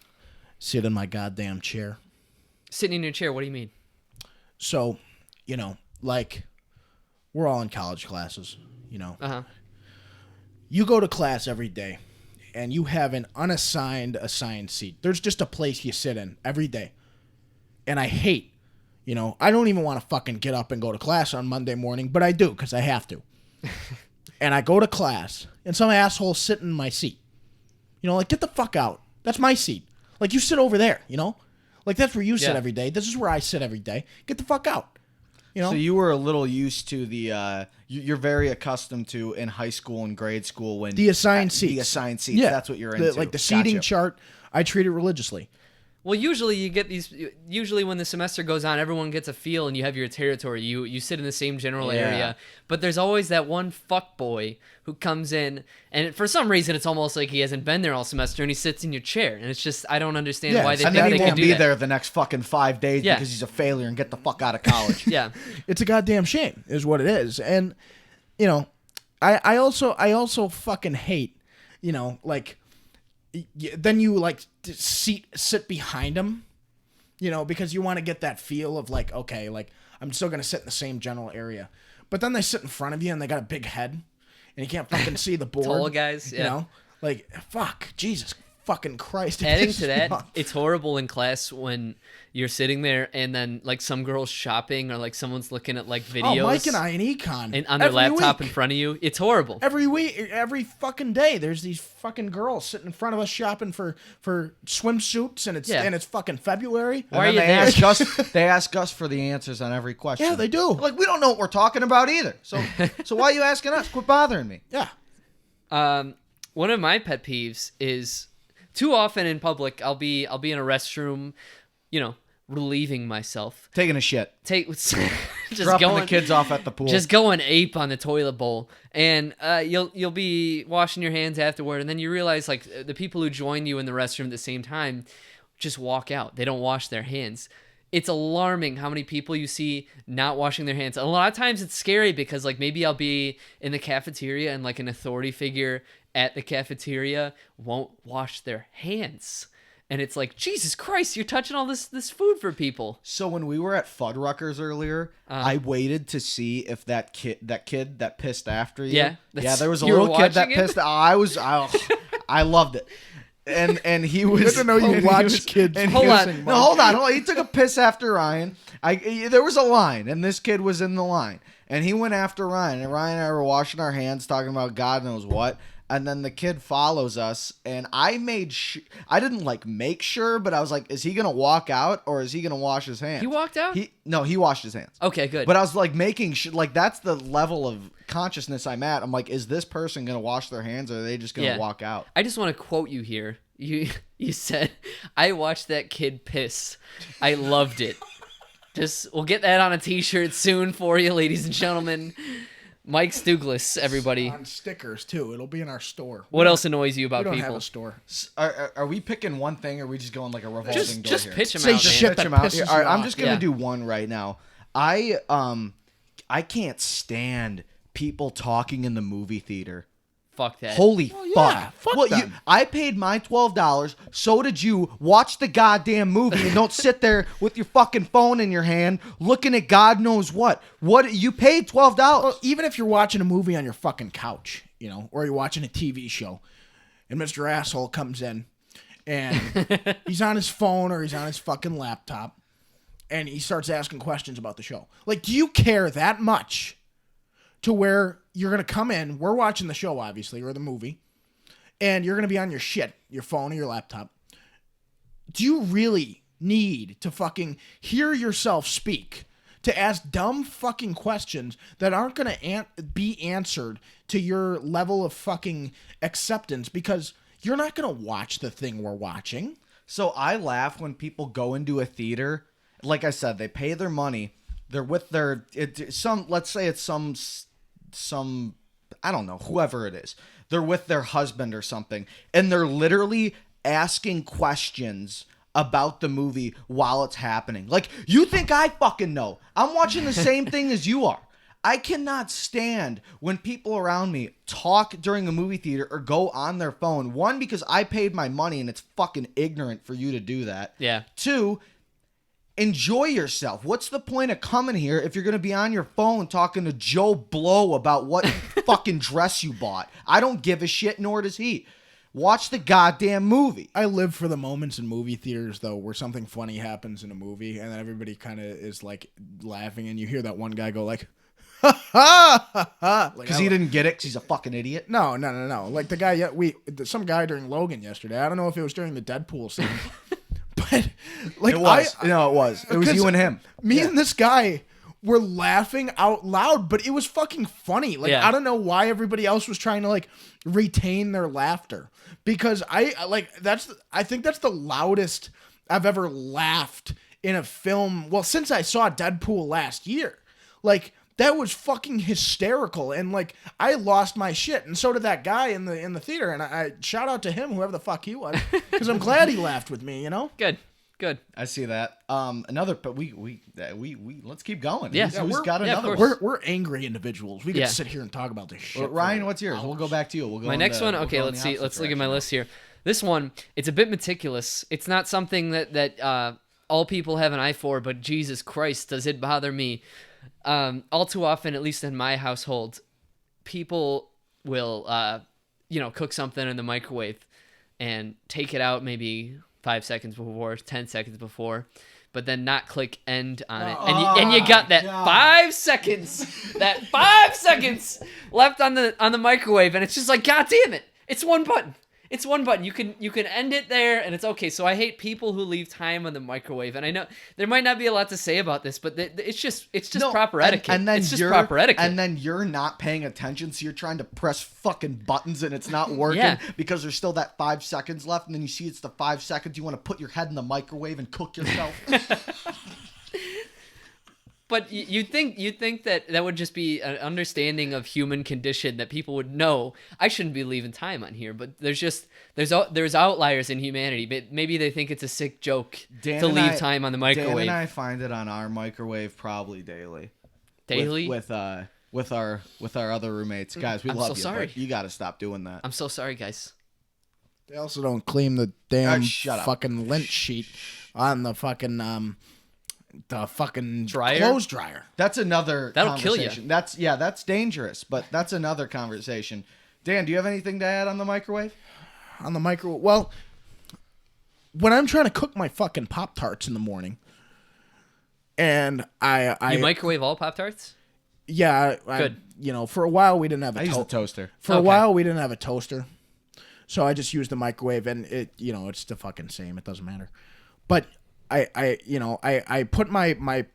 Sit in my goddamn chair. Sitting in your chair. What do you mean? So, you know, like we're all in college classes. You know, you go to class every day. And you have an assigned seat. There's just a place you sit in every day. And I hate, you know, I don't even want to fucking get up and go to class on Monday morning, but I do because I have to. And I go to class, and some asshole sitting in my seat. You know, like, get the fuck out. That's my seat. Like, you sit over there, you know? Like, that's where you sit every day. This is where I sit every day. Get the fuck out. You know? So you were a little used to the you're very accustomed to in high school and grade school when the assigned seats. The assigned seats. Yeah, that's what you're into. Like the seating chart, I treat it religiously. Well, usually you get these. Usually, when the semester goes on, everyone gets a feel, and you have your territory. You sit in the same general area, but there's always that one fuck boy who comes in, and for some reason, it's almost like he hasn't been there all semester, and he sits in your chair, and it's just I don't understand why they think they can do that. And then he won't be there the next fucking 5 days because he's a failure and get the fuck out of college. It's a goddamn shame, is what it is, and you know, I also fucking hate, you know, like. Then you like sit behind him, you know, because you want to get that feel of like, okay, like I'm still gonna sit in the same general area, but then they sit in front of you and they got a big head, and you can't fucking see the board. Tall guys, you know, like fuck, Jesus fucking Christ. It Adding pisses to me that, off. it's horrible in class when you're sitting there and then like some girl's shopping or like someone's looking at like videos Oh, Mike and I in econ. and on their every laptop week. in front of you. It's horrible. Every week, every fucking day, there's these fucking girls sitting in front of us shopping for swimsuits, and it's fucking February. Why are And you then they there? ask us. They ask us for the answers on every question. Yeah, they do. Like we don't know what we're talking about either. So why are you asking us? Quit bothering me. Yeah. One of my pet peeves is too often in public I'll be in a restroom, relieving myself. Taking a shit. Just Dropping going the kids off at the pool. just going ape on the toilet bowl, and you'll be washing your hands afterward, and then you realize like the people who join you in the restroom at the same time just walk out. They don't wash their hands. It's alarming how many people you see not washing their hands. A lot of times it's scary because like maybe I'll be in the cafeteria and like an authority figure at the cafeteria won't wash their hands. And it's like, Jesus Christ, you're touching all this food for people. So when we were at Fuddruckers earlier, I waited to see if that kid that pissed after you. Yeah, There was a you were little kid that watching it? pissed. I loved it. And he was. Good to know you and he watch was- kids and Hold he was- on. No, hold on. He took a piss after Ryan. There was a line, and this kid was in the line, and he went after Ryan. And Ryan and I were washing our hands, talking about God knows what. And then the kid follows us, and I I didn't like make sure, but I was like, is he gonna walk out or is he gonna wash his hands? He walked out? He washed his hands. Okay, good. But I was like making sure, like that's the level of consciousness I'm at. I'm like, is this person gonna wash their hands or are they just gonna walk out? I just want to quote you here. You said, I watched that kid piss. I loved it. We'll get that on a t-shirt soon for you, ladies and gentlemen. Mike Stuglis, everybody. On stickers too. It'll be in our store. What else annoys you We about don't people? have a store. Are we picking one thing or are we just going like a revolving door Just here? pitch them Say out, shit man. Pitch that 'em out. pisses All right, you I'm off. just gonna Yeah. do one right now. I can't stand people talking in the movie theater. Fuck that. Holy yeah, fuck! fuck Well, them. I paid my $12. So did you. Watch the goddamn movie and don't sit there with your fucking phone in your hand looking at God knows what. What you paid $12. Well, even if you're watching a movie on your fucking couch, or you're watching a TV show, and Mr. Asshole comes in, and he's on his phone or he's on his fucking laptop, and he starts asking questions about the show. Like, do you care that much to where you're going to come in, we're watching the show, obviously, or the movie, and you're going to be on your shit, your phone or your laptop. Do you really need to fucking hear yourself speak to ask dumb fucking questions that aren't going to be answered to your level of fucking acceptance because you're not going to watch the thing we're watching? So I laugh when people go into a theater. Like I said, they pay their money. They're with their let's say it's some I don't know, whoever it is. They're with their husband or something, and they're literally asking questions about the movie while it's happening. Like, you think I fucking know? I'm watching the same thing as you are. I cannot stand when people around me talk during a movie theater or go on their phone. One, because I paid my money and it's fucking ignorant for you to do that. Yeah. Two, enjoy yourself. What's the point of coming here if you're going to be on your phone talking to Joe Blow about what fucking dress you bought? I don't give a shit, nor does he. Watch the goddamn movie. I live for the moments in movie theaters, though, where something funny happens in a movie, and then everybody kind of is, like, laughing, and you hear that one guy go, like, ha, ha, ha, ha. Because he didn't get it because he's a fucking idiot. No. Like, the guy, some guy during Logan yesterday, I don't know if it was during the Deadpool scene, but, like, It was. It was. It was 'cause you and him. Me and this guy were laughing out loud, but it was fucking funny. Like, Yeah. I don't know why everybody else was trying to, like, retain their laughter. Because I think that's the loudest I've ever laughed in a film. Well, since I saw Deadpool last year. Like, that was fucking hysterical, and like I lost my shit, and so did that guy in the theater. And I shout out to him, whoever the fuck he was, because I'm glad he laughed with me. Good. I see that. But we let's keep going. Yeah. Who's Yeah, got of another? course. one? We're angry individuals. We could Yeah. sit here and talk about this shit. Well, Ryan, what's yours? We'll go back to you. We'll go. My next one. Okay, let's see. Let's look at my list here. This one, it's a bit meticulous. It's not something that all people have an eye for, but Jesus Christ, does it bother me? All too often, at least in my household, people will cook something in the microwave, and take it out maybe 5 seconds before, 10 seconds before, but then not click end on it. And you got that 5 seconds, that 5 seconds left on the microwave, and it's just like, God damn it. It's one button. It's one button. You can end it there, and it's okay. So I hate people who leave time on the microwave. And I know there might not be a lot to say about this, but it's just proper etiquette. And then it's just proper etiquette. And then you're not paying attention, so you're trying to press fucking buttons, and it's not working Yeah. because there's still that 5 seconds left. And then you see it's the 5 seconds. You want to put your head in the microwave and cook yourself. But you'd think that would just be an understanding of human condition, that people would know I shouldn't be leaving time on here. But there's outliers in humanity. But maybe they think it's a sick joke to leave time on the microwave. Dan and I find it on our microwave probably daily. Daily with our other roommates, guys. We love so you. sorry. But you got to stop doing that. I'm so sorry, guys. They also don't clean the damn shut up. fucking lint sheet on the fucking Dryer? clothes dryer. That's another That'll kill you. conversation. That's dangerous, but that's another conversation. Dan, do you have anything to add on the microwave? On the microwave. Well, when I'm trying to cook my fucking Pop-Tarts in the morning, and I You microwave all Pop-Tarts? yeah, Good. For a while we didn't have I use a toaster. For a Okay. while we didn't have a toaster, so I just used the microwave, and it's the fucking same. It doesn't matter. But I put my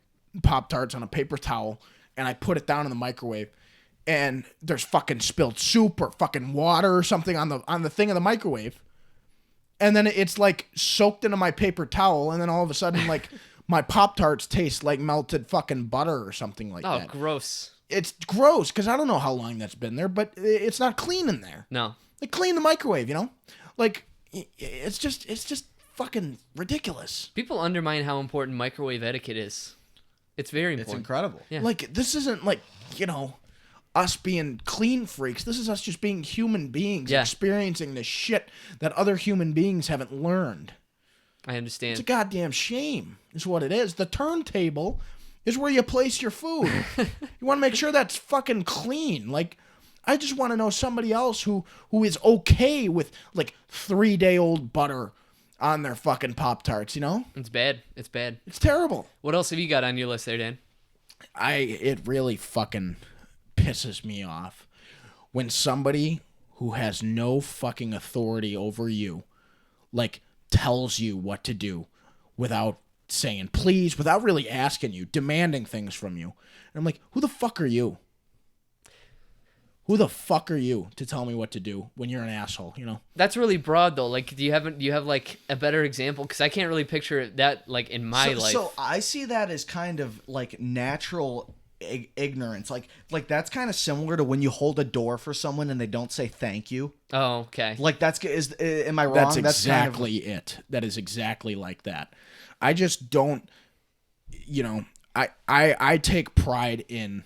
Pop-Tarts on a paper towel, and I put it down in the microwave, and there's fucking spilled soup or fucking water or something on the thing of the microwave, and then it's like soaked into my paper towel, and then all of a sudden like my Pop-Tarts taste like melted fucking butter or something like Oh, that. gross. It's gross because I don't know how long that's been there, but it's not clean in there. No. Like clean the microwave, like it's just fucking ridiculous. People undermine how important microwave etiquette is. It's very It's important. incredible. Yeah. Like this isn't like us being clean freaks. This is us just being human beings experiencing the shit that other human beings haven't learned. I understand. It's a goddamn shame is what it is. The turntable is where you place your food. You want to make sure that's fucking clean. Like, I just want to know somebody else who is okay with like 3-day-old butter on their fucking Pop-Tarts, It's bad. It's bad. It's terrible. What else have you got on your list there, Dan? It really fucking pisses me off when somebody who has no fucking authority over you, like, tells you what to do without saying please, without really asking you, demanding things from you. And I'm like, who the fuck are you? Who the fuck are you to tell me what to do when you're an asshole, That's really broad though. Like, do you have like a better example? Because I can't really picture that like in my life. So I see that as kind of like natural ignorance. Like that's kind of similar to when you hold a door for someone and they don't say thank you. Oh, okay. Like am I wrong? That's exactly it. That is exactly like that. I just don't, I take pride in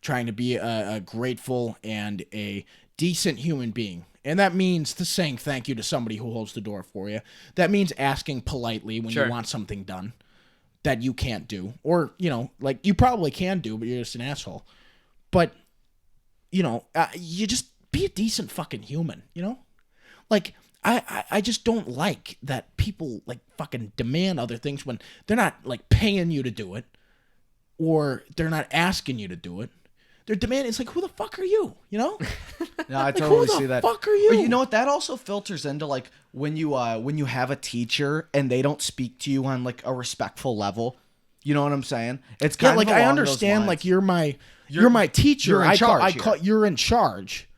trying to be a grateful and a decent human being. And that means saying thank you to somebody who holds the door for you. That means asking politely when Sure. you want something done that you can't do. Or, like you probably can do, but you're just an asshole. But, you just be a decent fucking human, Like, I just don't like that people, like, fucking demand other things when they're not, like, paying you to do it. Or they're not asking you to do it. They're demanding. It's like, who the fuck are you? No, I Like, totally who see the that. fuck are you? But you know what? That also filters into like when you have a teacher and they don't speak to you on like a respectful level. You know what I'm saying? It's kind like of I along those understand. lines. Like you're my teacher. you're in charge I here. call you're in charge.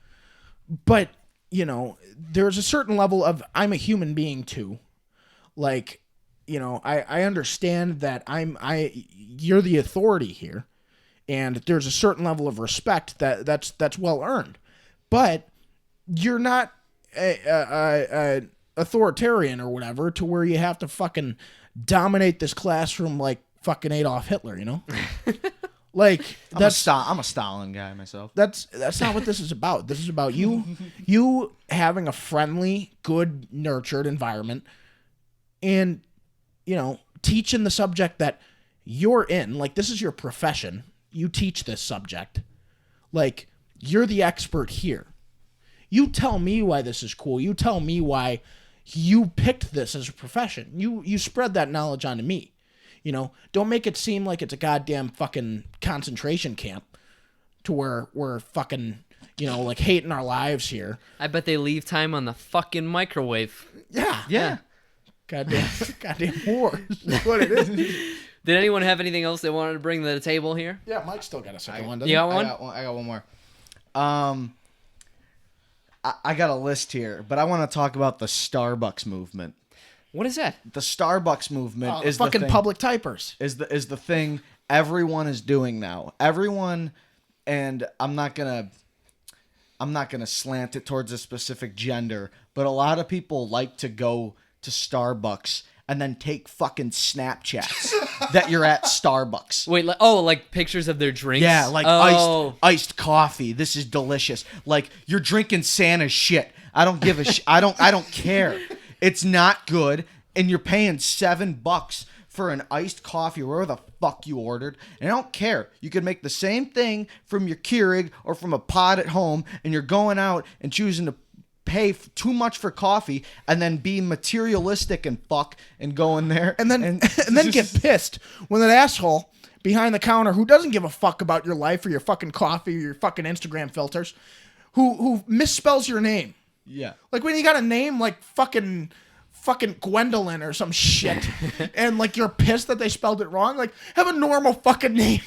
But there's a certain level of I'm a human being too. Like, I understand that you're the authority here. And there's a certain level of respect that's well earned, but you're not a authoritarian or whatever to where you have to fucking dominate this classroom like fucking Adolf Hitler, Like I'm a Stalin guy myself. that's not what this is about. This is about you having a friendly, good, nurtured environment, and teaching the subject that you're in. Like, this is your profession. You teach this subject. Like, you're the expert here. You tell me why this is cool. You tell me why, you picked this as a profession. You spread that knowledge onto me. You know, don't make it seem like it's a goddamn fucking concentration camp to where we're fucking, you know, like hating our lives here. I bet they leave time on the fucking microwave. Yeah. Goddamn whores. That's what it is. Did anyone have anything else they wanted to bring to the table here? Yeah, Mike still got a second one, doesn't You he? got one? I got one more. I got a list here, but I want to talk about the Starbucks movement. What is that? The Starbucks movement is fucking the thing, public typers. is the thing everyone is doing now. Everyone, and I'm not gonna slant it towards a specific gender, but a lot of people like to go to Starbucks and then take fucking Snapchats that you're at Starbucks. Wait, like pictures of their drinks? Yeah, like oh. iced coffee. This is delicious. Like you're drinking Santa's shit. I don't give a I don't care. It's not good, and you're paying $7 for an iced coffee or whatever the fuck you ordered, and I don't care. You could make the same thing from your Keurig or from a pod at home, and you're going out and choosing to pay too much for coffee and then be materialistic and fuck and go in there And then get pissed when that asshole behind the counter who doesn't give a fuck about your life or your fucking coffee or your fucking Instagram filters, who misspells your name. Yeah. Like when you got a name like fucking Gwendolyn or some shit, and like you're pissed that they spelled it wrong. Like have a normal fucking name.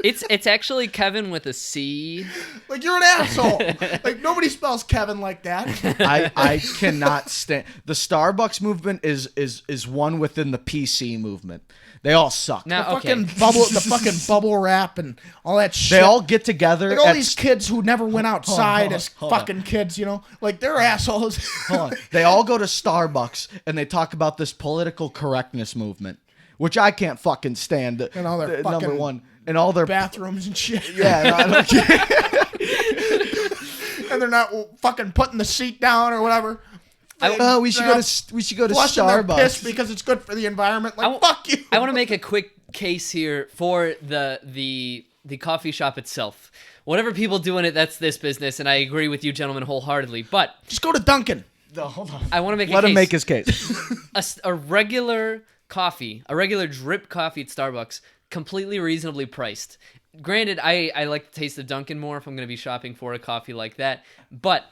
It's actually Kevin with a C. Like you're an asshole. Like nobody spells Kevin like that. I cannot stand the Starbucks movement is one within the PC movement. They all suck. Now, The fucking bubble wrap and all that shit. They all get together. Like all these kids who never went outside as fucking kids, you know, like they're assholes. Hold on. They all go to Starbucks and they talk about this political correctness movement, which I can't fucking stand. And all their number fucking one, and all their bathrooms and shit. Yeah, no, I don't care. And they're not fucking putting the seat down or whatever. We should go to Starbucks piss because it's good for the environment. Like fuck you. I want to make a quick case here for the coffee shop itself. Whatever people do in it, that's this business, and I agree with you, gentlemen, wholeheartedly. But just go to Dunkin'. No, hold on. I want to make Let him make his case. a regular coffee, a regular drip coffee at Starbucks, completely reasonably priced. Granted, I like the taste of Dunkin' more if I'm going to be shopping for a coffee like that, but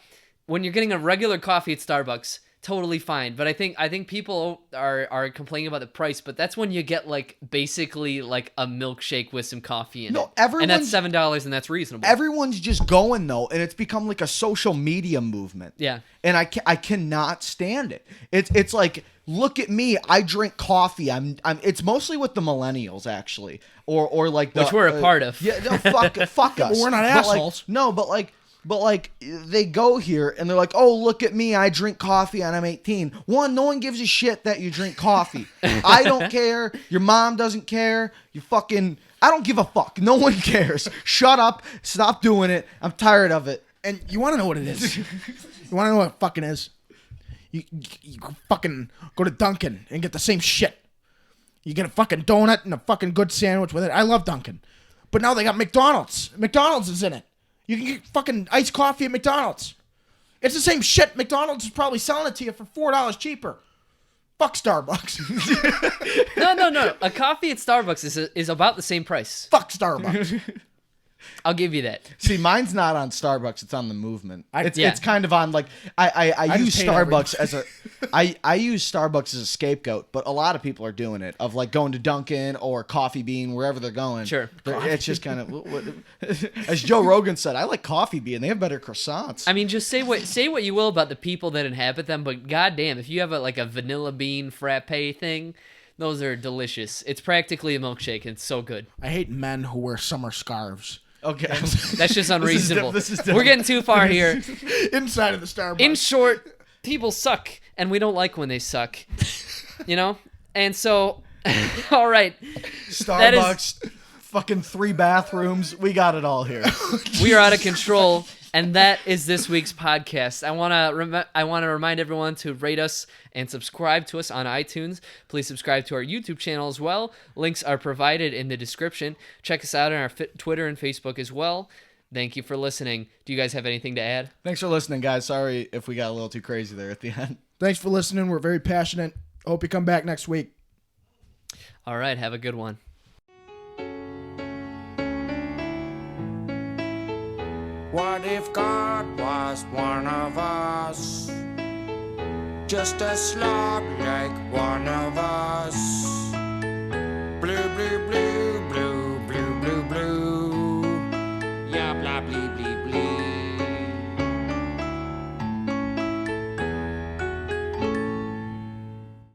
when you're getting a regular coffee at Starbucks, totally fine. But I think people are complaining about the price, but that's when you get like basically like a milkshake with some coffee in it. And that's $7 and that's reasonable. Everyone's just going though, and it's become like a social media movement. Yeah. And I cannot stand it. It's like, look at me, I drink coffee. It's mostly with the millennials actually. Or like which we're a part of. Yeah, no, fuck us. But we're not assholes. But they go here and they're like, oh, look at me, I drink coffee and I'm 18. One, no one gives a shit that you drink coffee. I don't care. Your mom doesn't care. I don't give a fuck. No one cares. Shut up. Stop doing it. I'm tired of it. And you want to know what it is? You want to know what it fucking is? You fucking go to Dunkin' and get the same shit. You get a fucking donut and a fucking good sandwich with it. I love Dunkin'. But now they got McDonald's. McDonald's is in it. You can get fucking iced coffee at McDonald's. It's the same shit. McDonald's is probably selling it to you for $4 cheaper. Fuck Starbucks. No. A coffee at Starbucks is about the same price. Fuck Starbucks. I'll give you that. See, mine's not on Starbucks. It's on the movement. It's kind of on like I use just hate Starbucks as a I use Starbucks as a scapegoat, but a lot of people are doing it of like going to Dunkin' or Coffee Bean wherever they're going. Sure, it's just kind of as Joe Rogan said. I like Coffee Bean. They have better croissants. I mean, just say what you will about the people that inhabit them, but goddamn, if you have a vanilla bean frappe thing, those are delicious. It's practically a milkshake. And it's so good. I hate men who wear summer scarves. Okay, that's just unreasonable. This is We're getting too far here. Inside of the Starbucks. In short, people suck, and we don't like when they suck. You know? And so, all right. Starbucks, fucking 3 bathrooms. We got it all here. We are out of control, and that is this week's podcast. I want to remind everyone to rate us and subscribe to us on iTunes. Please subscribe to our YouTube channel as well. Links are provided in the description. Check us out on our Twitter and Facebook as well. Thank you for listening. Do you guys have anything to add? Thanks for listening, guys. Sorry if we got a little too crazy there at the end. Thanks for listening. We're very passionate. Hope you come back next week. All right, have a good one. What if God was one of us? Just a slob like one of us.